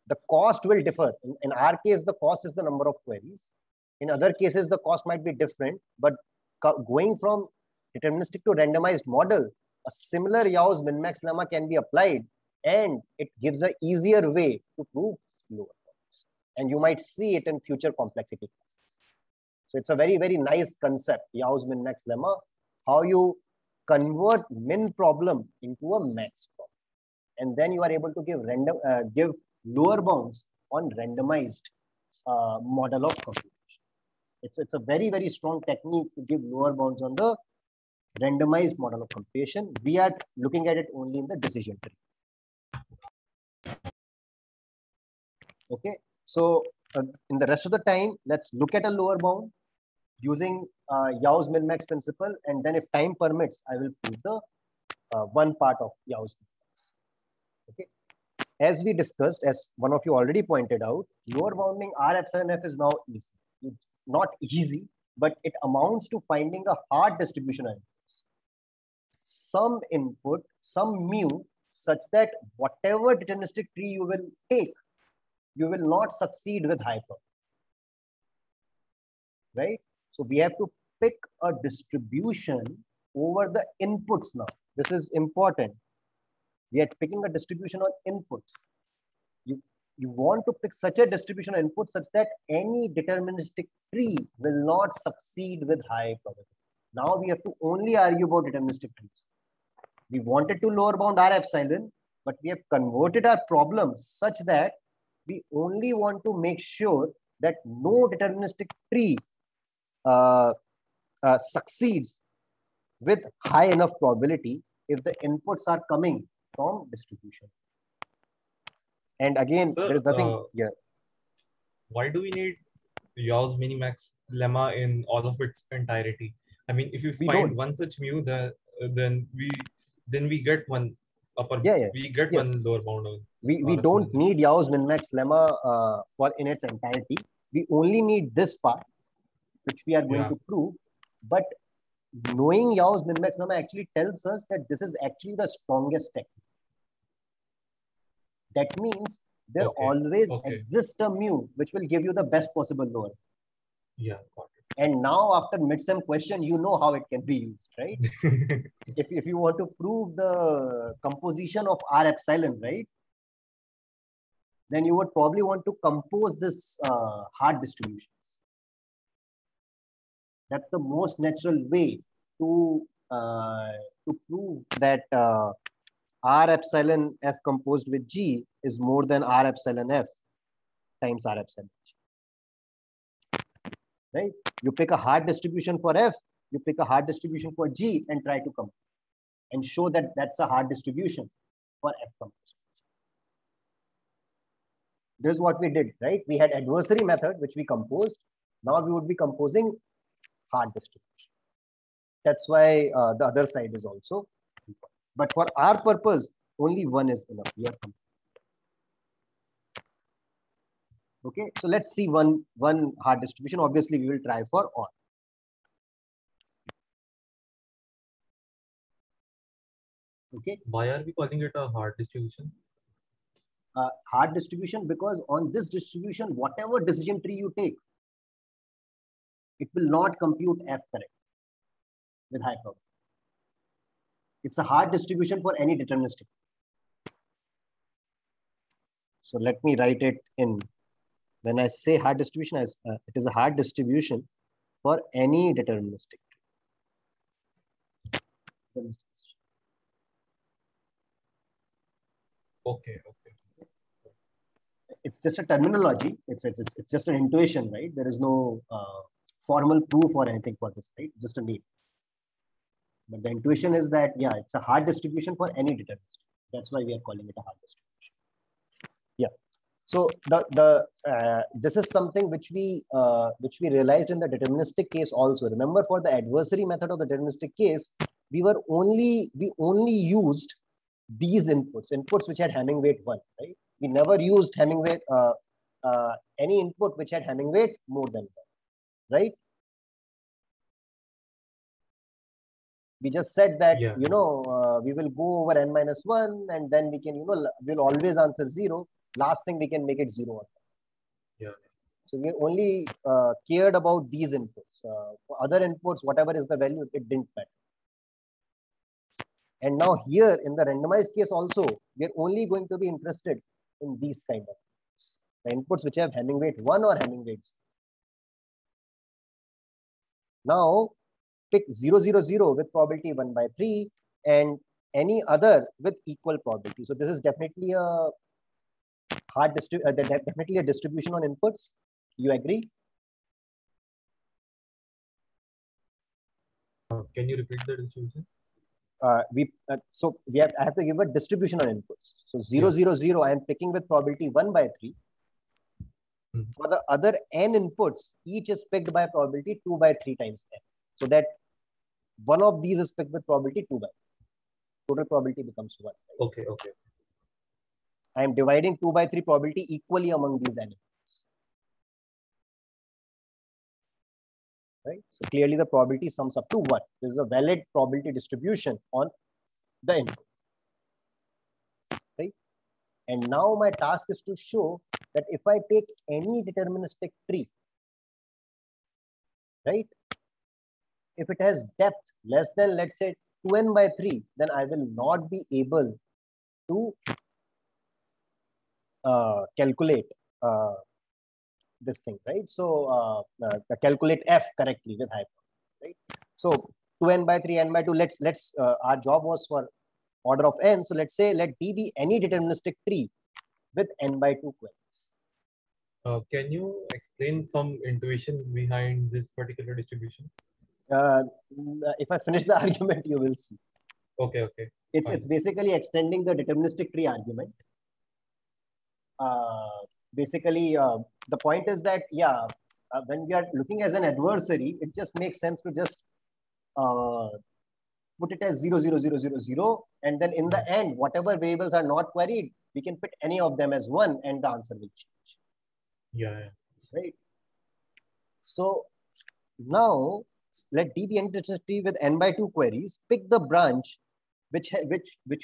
Speaker 1: The cost will differ. In our case, the cost is the number of queries. In other cases, the cost might be different, but going from deterministic to randomized model, a similar Yau's min-max lemma can be applied, and it gives an easier way to prove lower bounds. And you might see it in future complexity classes. So it's a very, very nice concept, Yau's min-max lemma, how you convert min problem into a max problem. And then you are able to give lower bounds on randomized model of computation. It's a very, very strong technique to give lower bounds on the randomized model of computation. We are looking at it only in the decision tree. Okay, so in the rest of the time, let's look at a lower bound using Yau's min-max principle, and then if time permits, I will prove the one part of Yau's min-max. Okay, as we discussed, as one of you already pointed out, lower bounding R epsilon f is now easy. Not easy, but it amounts to finding a hard distribution of inputs. Some input, some mu, such that whatever deterministic tree you will take, you will not succeed with high probability. Right? So we have to pick a distribution over the inputs now. This is important. We are picking a distribution on inputs. You want to pick such a distribution of inputs such that any deterministic tree will not succeed with high probability. Now we have to only argue about deterministic trees. We wanted to lower bound R epsilon, but we have converted our problem such that we only want to make sure that no deterministic tree succeeds with high enough probability if the inputs are coming from distribution. And again,
Speaker 3: Sir,
Speaker 1: there is nothing here.
Speaker 3: Why do we need Yau's minimax lemma in all of its entirety? I mean, if you find one such mu, then we get one upper.
Speaker 1: Yeah.
Speaker 3: We get one lower bound.
Speaker 1: We don't need Yau's min-max lemma for in its entirety. We only need this part, which we are going to prove. But knowing Yau's min-max lemma actually tells us that this is actually the strongest technique. That means there always exists a mu which will give you the best possible lower.
Speaker 3: Yeah, got it.
Speaker 1: And now after mid-sem question, you know how it can be used, right? if you want to prove the composition of R epsilon, right? Then you would probably want to compose this hard distributions. That's the most natural way to prove that R epsilon f composed with G is more than R epsilon f times R epsilon G. Right? You pick a hard distribution for f, you pick a hard distribution for G and try to compose and show that that's a hard distribution for f composed. This is what we did, right? We had adversary method, which we composed. Now we would be composing hard distribution. That's why the other side is also important. But for our purpose, only one is enough. We are complete. Okay, so let's see one hard distribution. Obviously, we will try for all. Okay.
Speaker 3: Why are we calling it a hard distribution?
Speaker 1: Hard distribution because on this distribution, whatever decision tree you take, it will not compute f correct with high probability. It's a hard distribution for any deterministic. So let me write it in. When I say hard distribution, it is a hard distribution for any deterministic tree.
Speaker 3: Okay.
Speaker 1: It's just a terminology. It's just an intuition, right? There is no formal proof or anything for this, right? Just a name. But the intuition is that, yeah, it's a hard distribution for any deterministic. That's why we are calling it a hard distribution. Yeah. So this is something which we realized in the deterministic case also. Remember, for the adversary method of the deterministic case, we only used these inputs which had Hamming weight 1, right? We never used Hamming weight any input which had Hamming weight more than 1, right? We just said that,
Speaker 3: Yeah.
Speaker 1: we will go over n minus 1, and then we can, we'll always answer 0. Last thing, we can make it 0.
Speaker 3: Yeah.
Speaker 1: So we only cared about these inputs. For other inputs, whatever is the value, it didn't matter. And now here in the randomized case also, we're only going to be interested in these kind of inputs. The inputs which have Hamming weight 1 or Hamming weight 0. Now, pick 0, 0, 0 with probability 1 by 3 and any other with equal probability. So this is definitely a definitely a distribution on inputs. You agree?
Speaker 3: Can you repeat the distribution?
Speaker 1: I have to give a distribution on inputs. So 0, 0, 0, I am picking with probability 1 by 3. For the other n inputs, each is picked by probability 2 by 3 times n. So that one of these is picked with probability 2 by 3. Total probability becomes 1. Right?
Speaker 3: Okay.
Speaker 1: I am dividing 2 by 3 probability equally among these n inputs. Right? So clearly the probability sums up to 1. This is a valid probability distribution on the input. Right? And now my task is to show that if I take any deterministic tree, right? If it has depth less than, let's say, 2n by 3, then I will not be able to calculate this thing, right? So calculate f correctly with hyper, right? So 2n by 3, n by 2. Let's our job was for order of n. So let's say let D be any deterministic tree with n by 2 queries.
Speaker 3: Can you explain some intuition behind this particular distribution?
Speaker 1: If I finish the argument, you will see.
Speaker 3: Okay.
Speaker 1: It's basically extending the deterministic tree argument. Basically, the point is that, when we are looking as an adversary, it just makes sense to just put it as 0, 0, 0, 0, 0. And then in the end, whatever variables are not queried, we can put any of them as 1 and the answer will change.
Speaker 3: Yeah.
Speaker 1: Right. So now let D be any deterministic tree with n by 2 queries. Pick the branch which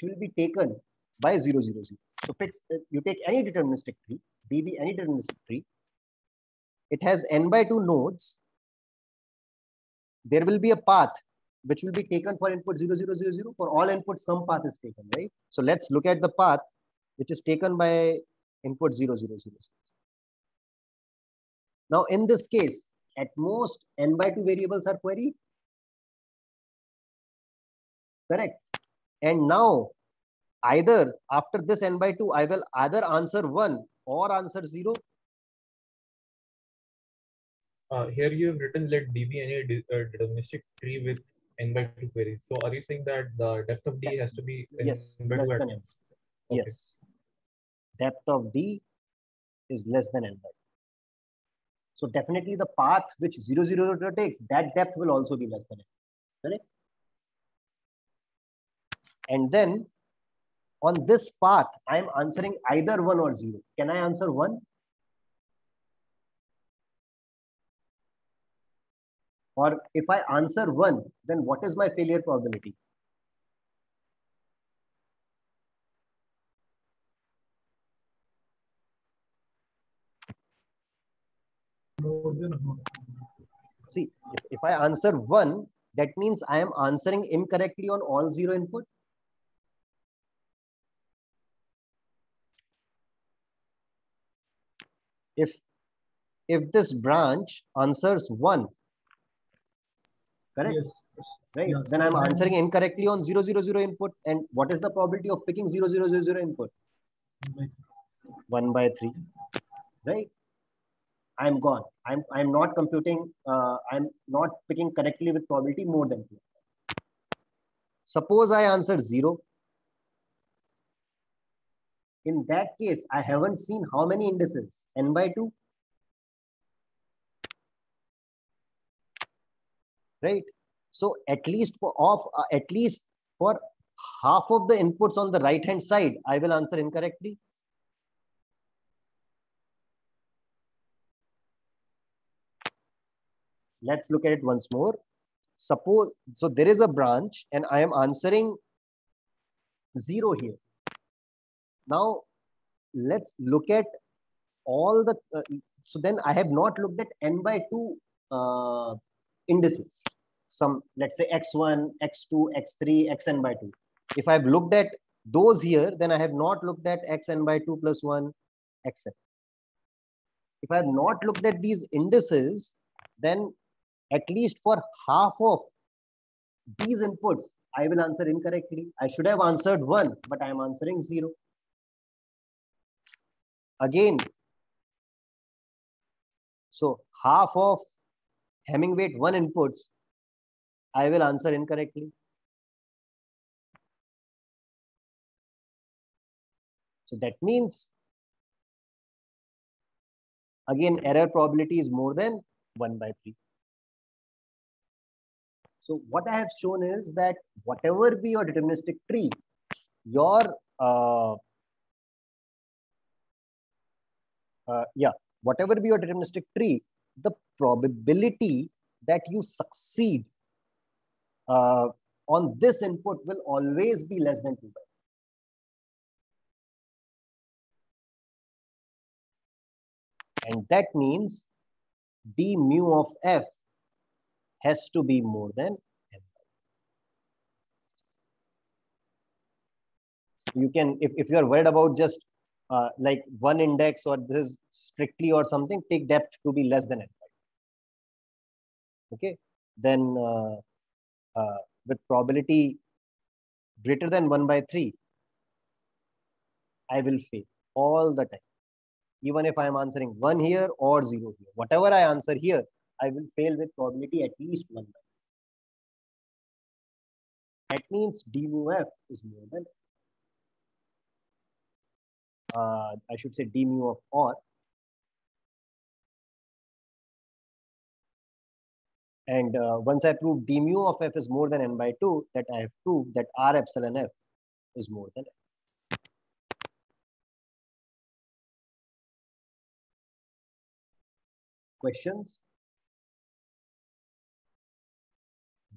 Speaker 1: will be taken by 0, 0, 0. So you take any deterministic tree, D be any deterministic tree. It has n by 2 nodes. There will be a path which will be taken for input 0, 0, 0, 0. For all inputs, some path is taken, right? So let's look at the path which is taken by input 0, 0, 0, 0. Now, in this case, at most, n by 2 variables are queried. Correct. And now, either after this n by 2, I will either answer 1 or answer 0.
Speaker 3: Here you have written let D be any deterministic tree with n by 2 queries. So are you saying that the depth of D has to be
Speaker 1: yes,
Speaker 3: n by 2
Speaker 1: less
Speaker 3: at
Speaker 1: than n.
Speaker 3: once? Okay.
Speaker 1: Yes. Depth of D is less than n by 2. So definitely the path which 0, 0, 0 takes, that depth will also be less than n. Correct? And then on this path, I am answering either 1 or 0. Can I answer 1? Or if I answer 1, then what is my failure probability? See, if I answer 1, that means I am answering incorrectly on all 0 input. If this branch answers 1, correct?
Speaker 4: Yes.
Speaker 1: Right?
Speaker 4: Yeah,
Speaker 1: then
Speaker 4: so
Speaker 1: I'm
Speaker 4: then-
Speaker 1: answering incorrectly on 0, 0, 0 input. And what is the probability of picking 0, 0, 0, 0 input? 1 by 3. Right? I'm gone. I'm not computing. I'm not picking correctly with probability more than 2. Suppose I answered 0. In that case, I haven't seen how many indices? N by 2. Right? So at least for half of the inputs on the right hand side, I will answer incorrectly. Let's look at it once more. Suppose, so there is a branch and I am answering 0 here. Now, let's look at all the, so then I have not looked at n by 2 indices. Some, let's say x1, x2, x3, xn by 2. If I've looked at those here, then I have not looked at xn by 2 plus 1, xn. If I have not looked at these indices, then at least for half of these inputs, I will answer incorrectly. I should have answered 1, but I am answering 0. Again, so half of Hamming weight 1 inputs, I will answer incorrectly. So that means, again, error probability is more than 1 by 3. So what I have shown is that whatever be your deterministic tree, your whatever be your deterministic tree, the probability that you succeed on this input will always be less than 2 by 3. And that means d mu of f has to be more than n. You can, if you are worried about just like one index or this strictly or something, take depth to be less than n. Okay, then with probability greater than 1 by 3, I will fail all the time. Even if I am answering 1 here or 0 here, whatever I answer here, I will fail with probability at least 1 by 3. That means d mu f is more than, I should say d mu of r. And once I prove d mu of f is more than n by 2, that I have proved that r epsilon f is more than n. Questions?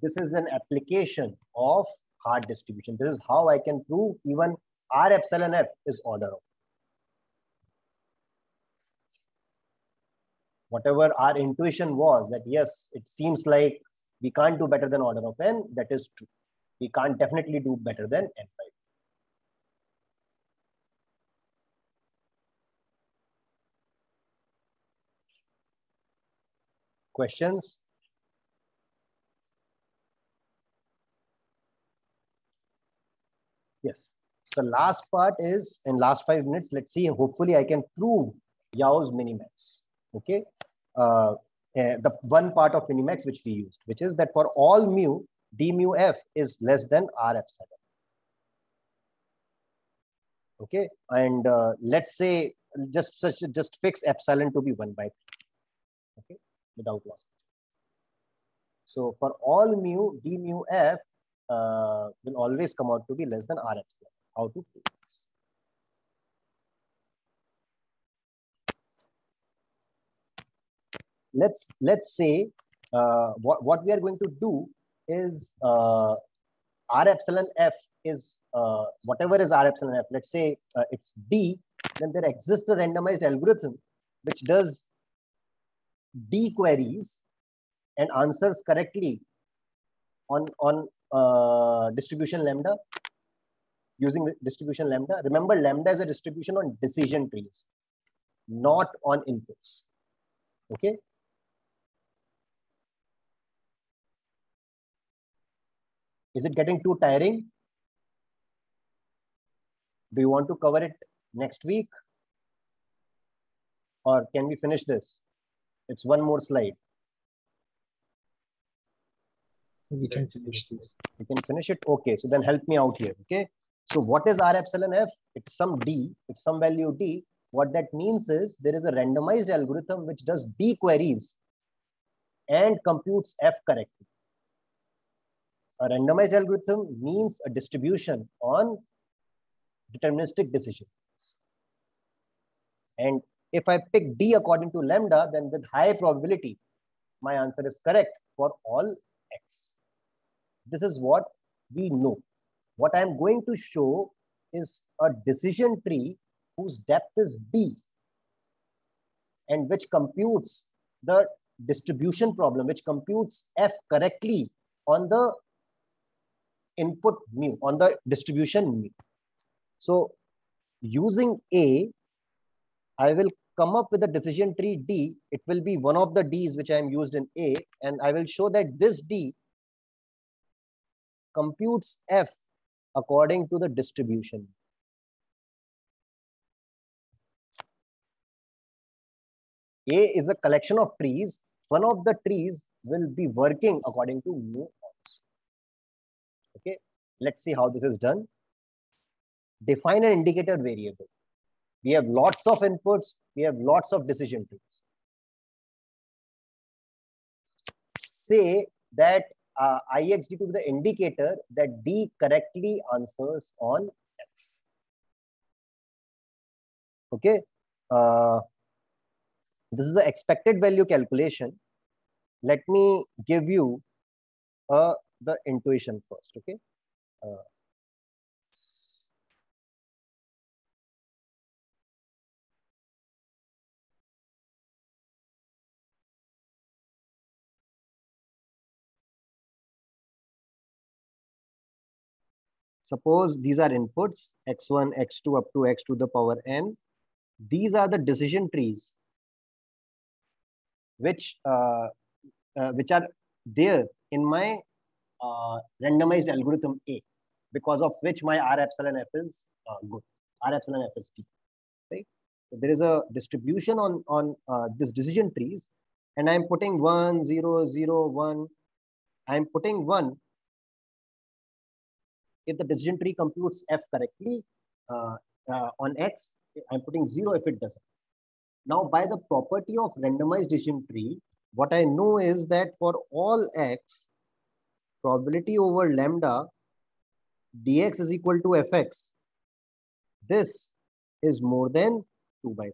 Speaker 1: This is an application of hard distribution. This is how I can prove even r epsilon f is order of. Whatever our intuition was that yes, it seems like we can't do better than order of n, that is true. We can't definitely do better than n by 2. Questions? Yes. The last part is in last 5 minutes. Let's see. Hopefully, I can prove Yao's minimax. Okay. The one part of minimax which we used, which is that for all mu, d mu f is less than r epsilon. Okay. And let's say just fix epsilon to be 1 by 3. Okay. Without loss. So for all mu, d mu f will always come out to be less than r epsilon. How to prove this? Let's say what we are going to do is r epsilon f is whatever is r epsilon f. Let's say it's d. Then there exists a randomized algorithm which does d queries and answers correctly on distribution lambda, using distribution lambda. Remember, lambda is a distribution on decision trees, not on inputs. Okay. Is it getting too tiring? Do you want to cover it next week? Or can we finish this? It's one more slide.
Speaker 2: We can finish this.
Speaker 1: You can finish it. Okay, so then help me out here. Okay, so what is R epsilon f? It's some D, it's some value D. What that means is there is a randomized algorithm which does D queries and computes F correctly. A randomized algorithm means a distribution on deterministic decisions. And if I pick D according to lambda, then with high probability, my answer is correct for all X. This is what we know. What I'm going to show is a decision tree whose depth is D and which computes the distribution problem, which computes F correctly on the input mu, on the distribution mu. So using A, I will come up with a decision tree D. It will be one of the Ds which I am used in A, and I will show that this D computes F according to the distribution. A is a collection of trees. One of the trees will be working according to mu also. Okay, let's see how this is done. Define an indicator variable. We have lots of inputs. We have lots of decision trees. Say that IXD to be the indicator that D correctly answers on X. Okay. This is the expected value calculation. Let me give you the intuition first. Okay. Suppose these are inputs, x1, x2 up to x to the power n. These are the decision trees which are there in my randomized algorithm A, because of which my R epsilon f is good. R epsilon f is D. Right? So there is a distribution on this decision trees, and I'm putting 1, 0, 0, 1. I'm putting 1 if the decision tree computes F correctly on X. I'm putting 0 if it doesn't. Now, by the property of randomized decision tree, what I know is that for all X, probability over lambda dx is equal to fx. This is more than 2 by 3.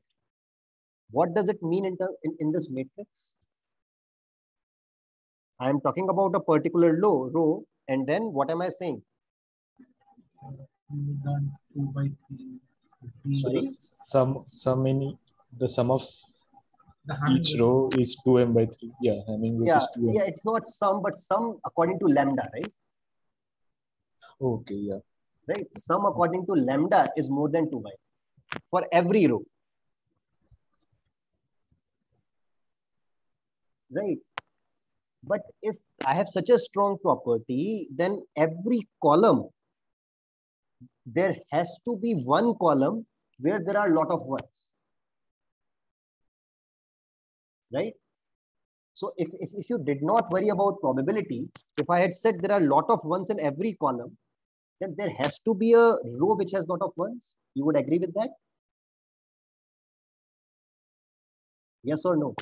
Speaker 1: What does it mean in this matrix? I am talking about a particular row, and then what am I saying?
Speaker 4: Than 2 by 3.
Speaker 2: So the sum of each row is 2m by 3. Yeah, Hamming weight is 2m.
Speaker 1: Yeah, it's not sum, but sum according to lambda, right?
Speaker 2: Okay, yeah.
Speaker 1: Right, sum according to lambda is more than 2 by 3 for every row. Right. But if I have such a strong property, then every column, there has to be one column where there are a lot of ones. Right? So if you did not worry about probability, if I had said there are a lot of ones in every column, then there has to be a row which has a lot of ones. You would agree with that? Yes or no?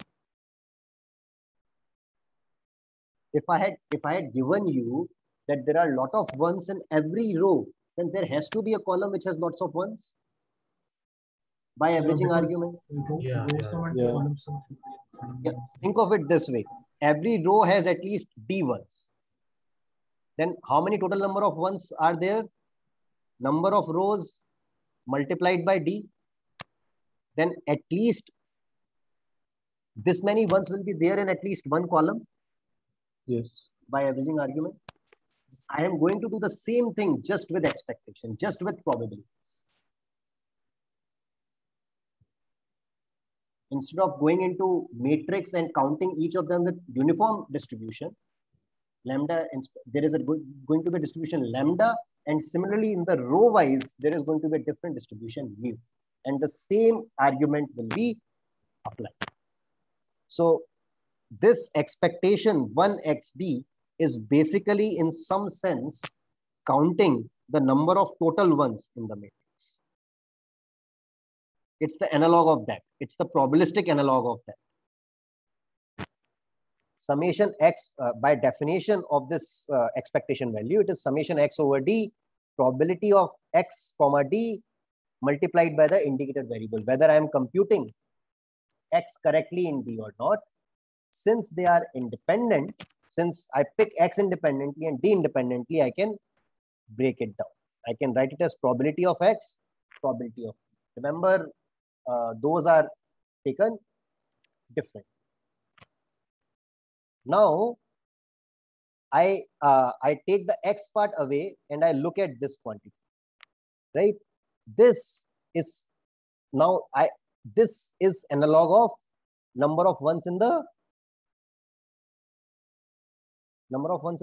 Speaker 1: If I had given you that there are a lot of ones in every row, then there has to be a column which has lots of ones by averaging argument.
Speaker 3: Yeah.
Speaker 1: Think of it this way. Every row has at least D ones. Then how many total number of ones are there? Number of rows multiplied by D. Then at least this many ones will be there in at least one column.
Speaker 2: Yes.
Speaker 1: By averaging argument. I am going to do the same thing just with expectation, just with probabilities. Instead of going into matrix and counting each of them with uniform distribution, lambda, there is going to be a distribution lambda, and similarly in the row wise, there is going to be a different distribution mu, and the same argument will be applied. So this expectation 1xd is basically in some sense counting the number of total ones in the matrix. It's the analog of that. It's the probabilistic analog of that. Summation x, by definition of this expectation value, it is summation x over d, probability of x comma d multiplied by the indicator variable, whether I am computing x correctly in d or not. Since they are independent, since I pick x independently and d independently, I can break it down. I can write it as probability of x, probability of d. Remember, those are taken different. Now, I take the x part away and I look at this quantity, right? This is now this is analog of number of ones in the row,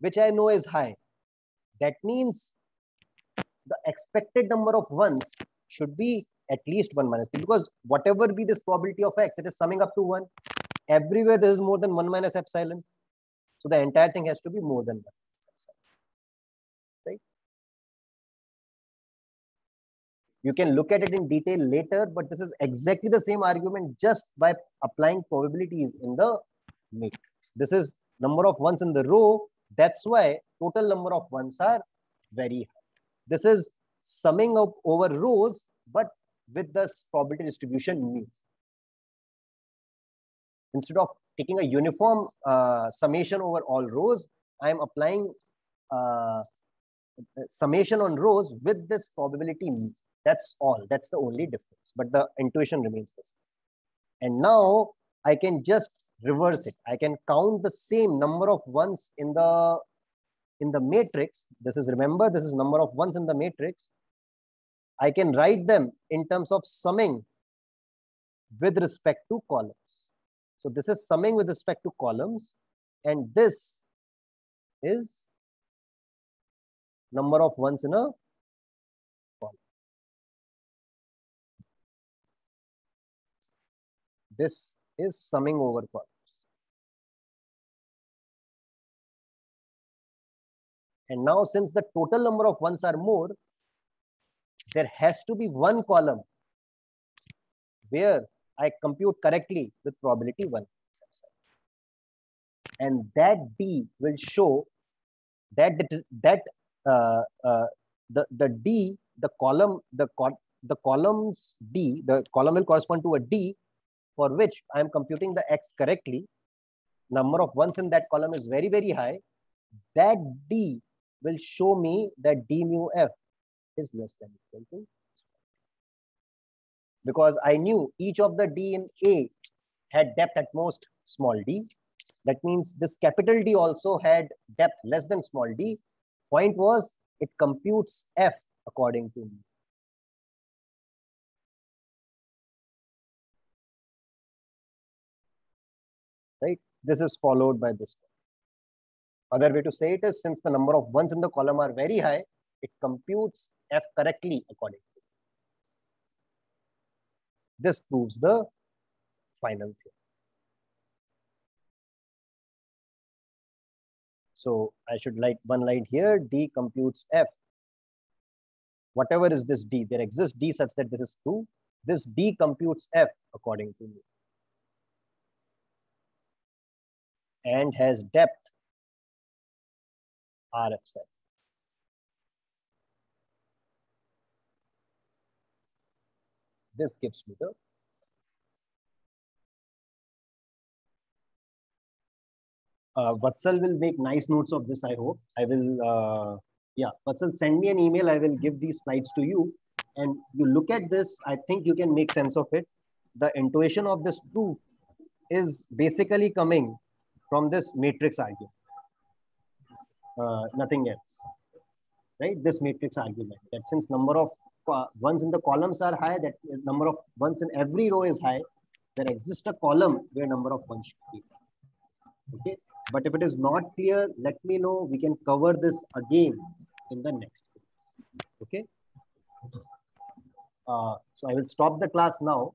Speaker 1: which I know is high. That means the expected number of ones should be at least 1 minus 3, because whatever be this probability of x, it is summing up to 1. Everywhere there is more than 1 minus epsilon. So the entire thing has to be more than 1 epsilon. Right? You can look at it in detail later, but this is exactly the same argument just by applying probabilities in the matrix. This is number of ones in the row. That's why total number of ones are very high. This is summing up over rows, but with this probability distribution mu. Instead of taking a uniform summation over all rows, I am applying summation on rows with this probability mu. That's all. That's the only difference. But the intuition remains the same. And now I can just reverse it. I can count the same number of ones in the matrix. This is, remember, this is number of ones in the matrix. I can write them in terms of summing with respect to columns. So this is summing with respect to columns, and this is number of ones in a column. This is summing over columns. And now, since the total number of ones are more, there has to be one column where I compute correctly with probability 1. And that D will show that the D, the column, the columns D, the column will correspond to a D for which I am computing the X correctly. Number of ones in that column is very, very high. That D will show me that D mu F is less than equal to, because I knew each of the D in A had depth at most small d. That means this capital D also had depth less than small d. Point was, it computes F according to me. Right? This is followed by this one. Other way to say it is, since the number of ones in the column are very high, it computes F correctly according to. This proves the final theorem. So I should write one line here, D computes F. Whatever is this D, there exists D such that this is true. This D computes F according to me. And has depth R epsilon. This gives me the Vatsal will make nice notes of this, I hope. I will, yeah, Vatsal, send me an email. I will give these slides to you. And you look at this, I think you can make sense of it. The intuition of this proof is basically coming from this matrix argument. Nothing else, right? This matrix argument, that since number of ones in the columns are high, that number of ones in every row is high, there exists a column where number of ones should be. Okay, but if it is not clear, let me know. We can cover this again in the next class. Okay. So I will stop the class now.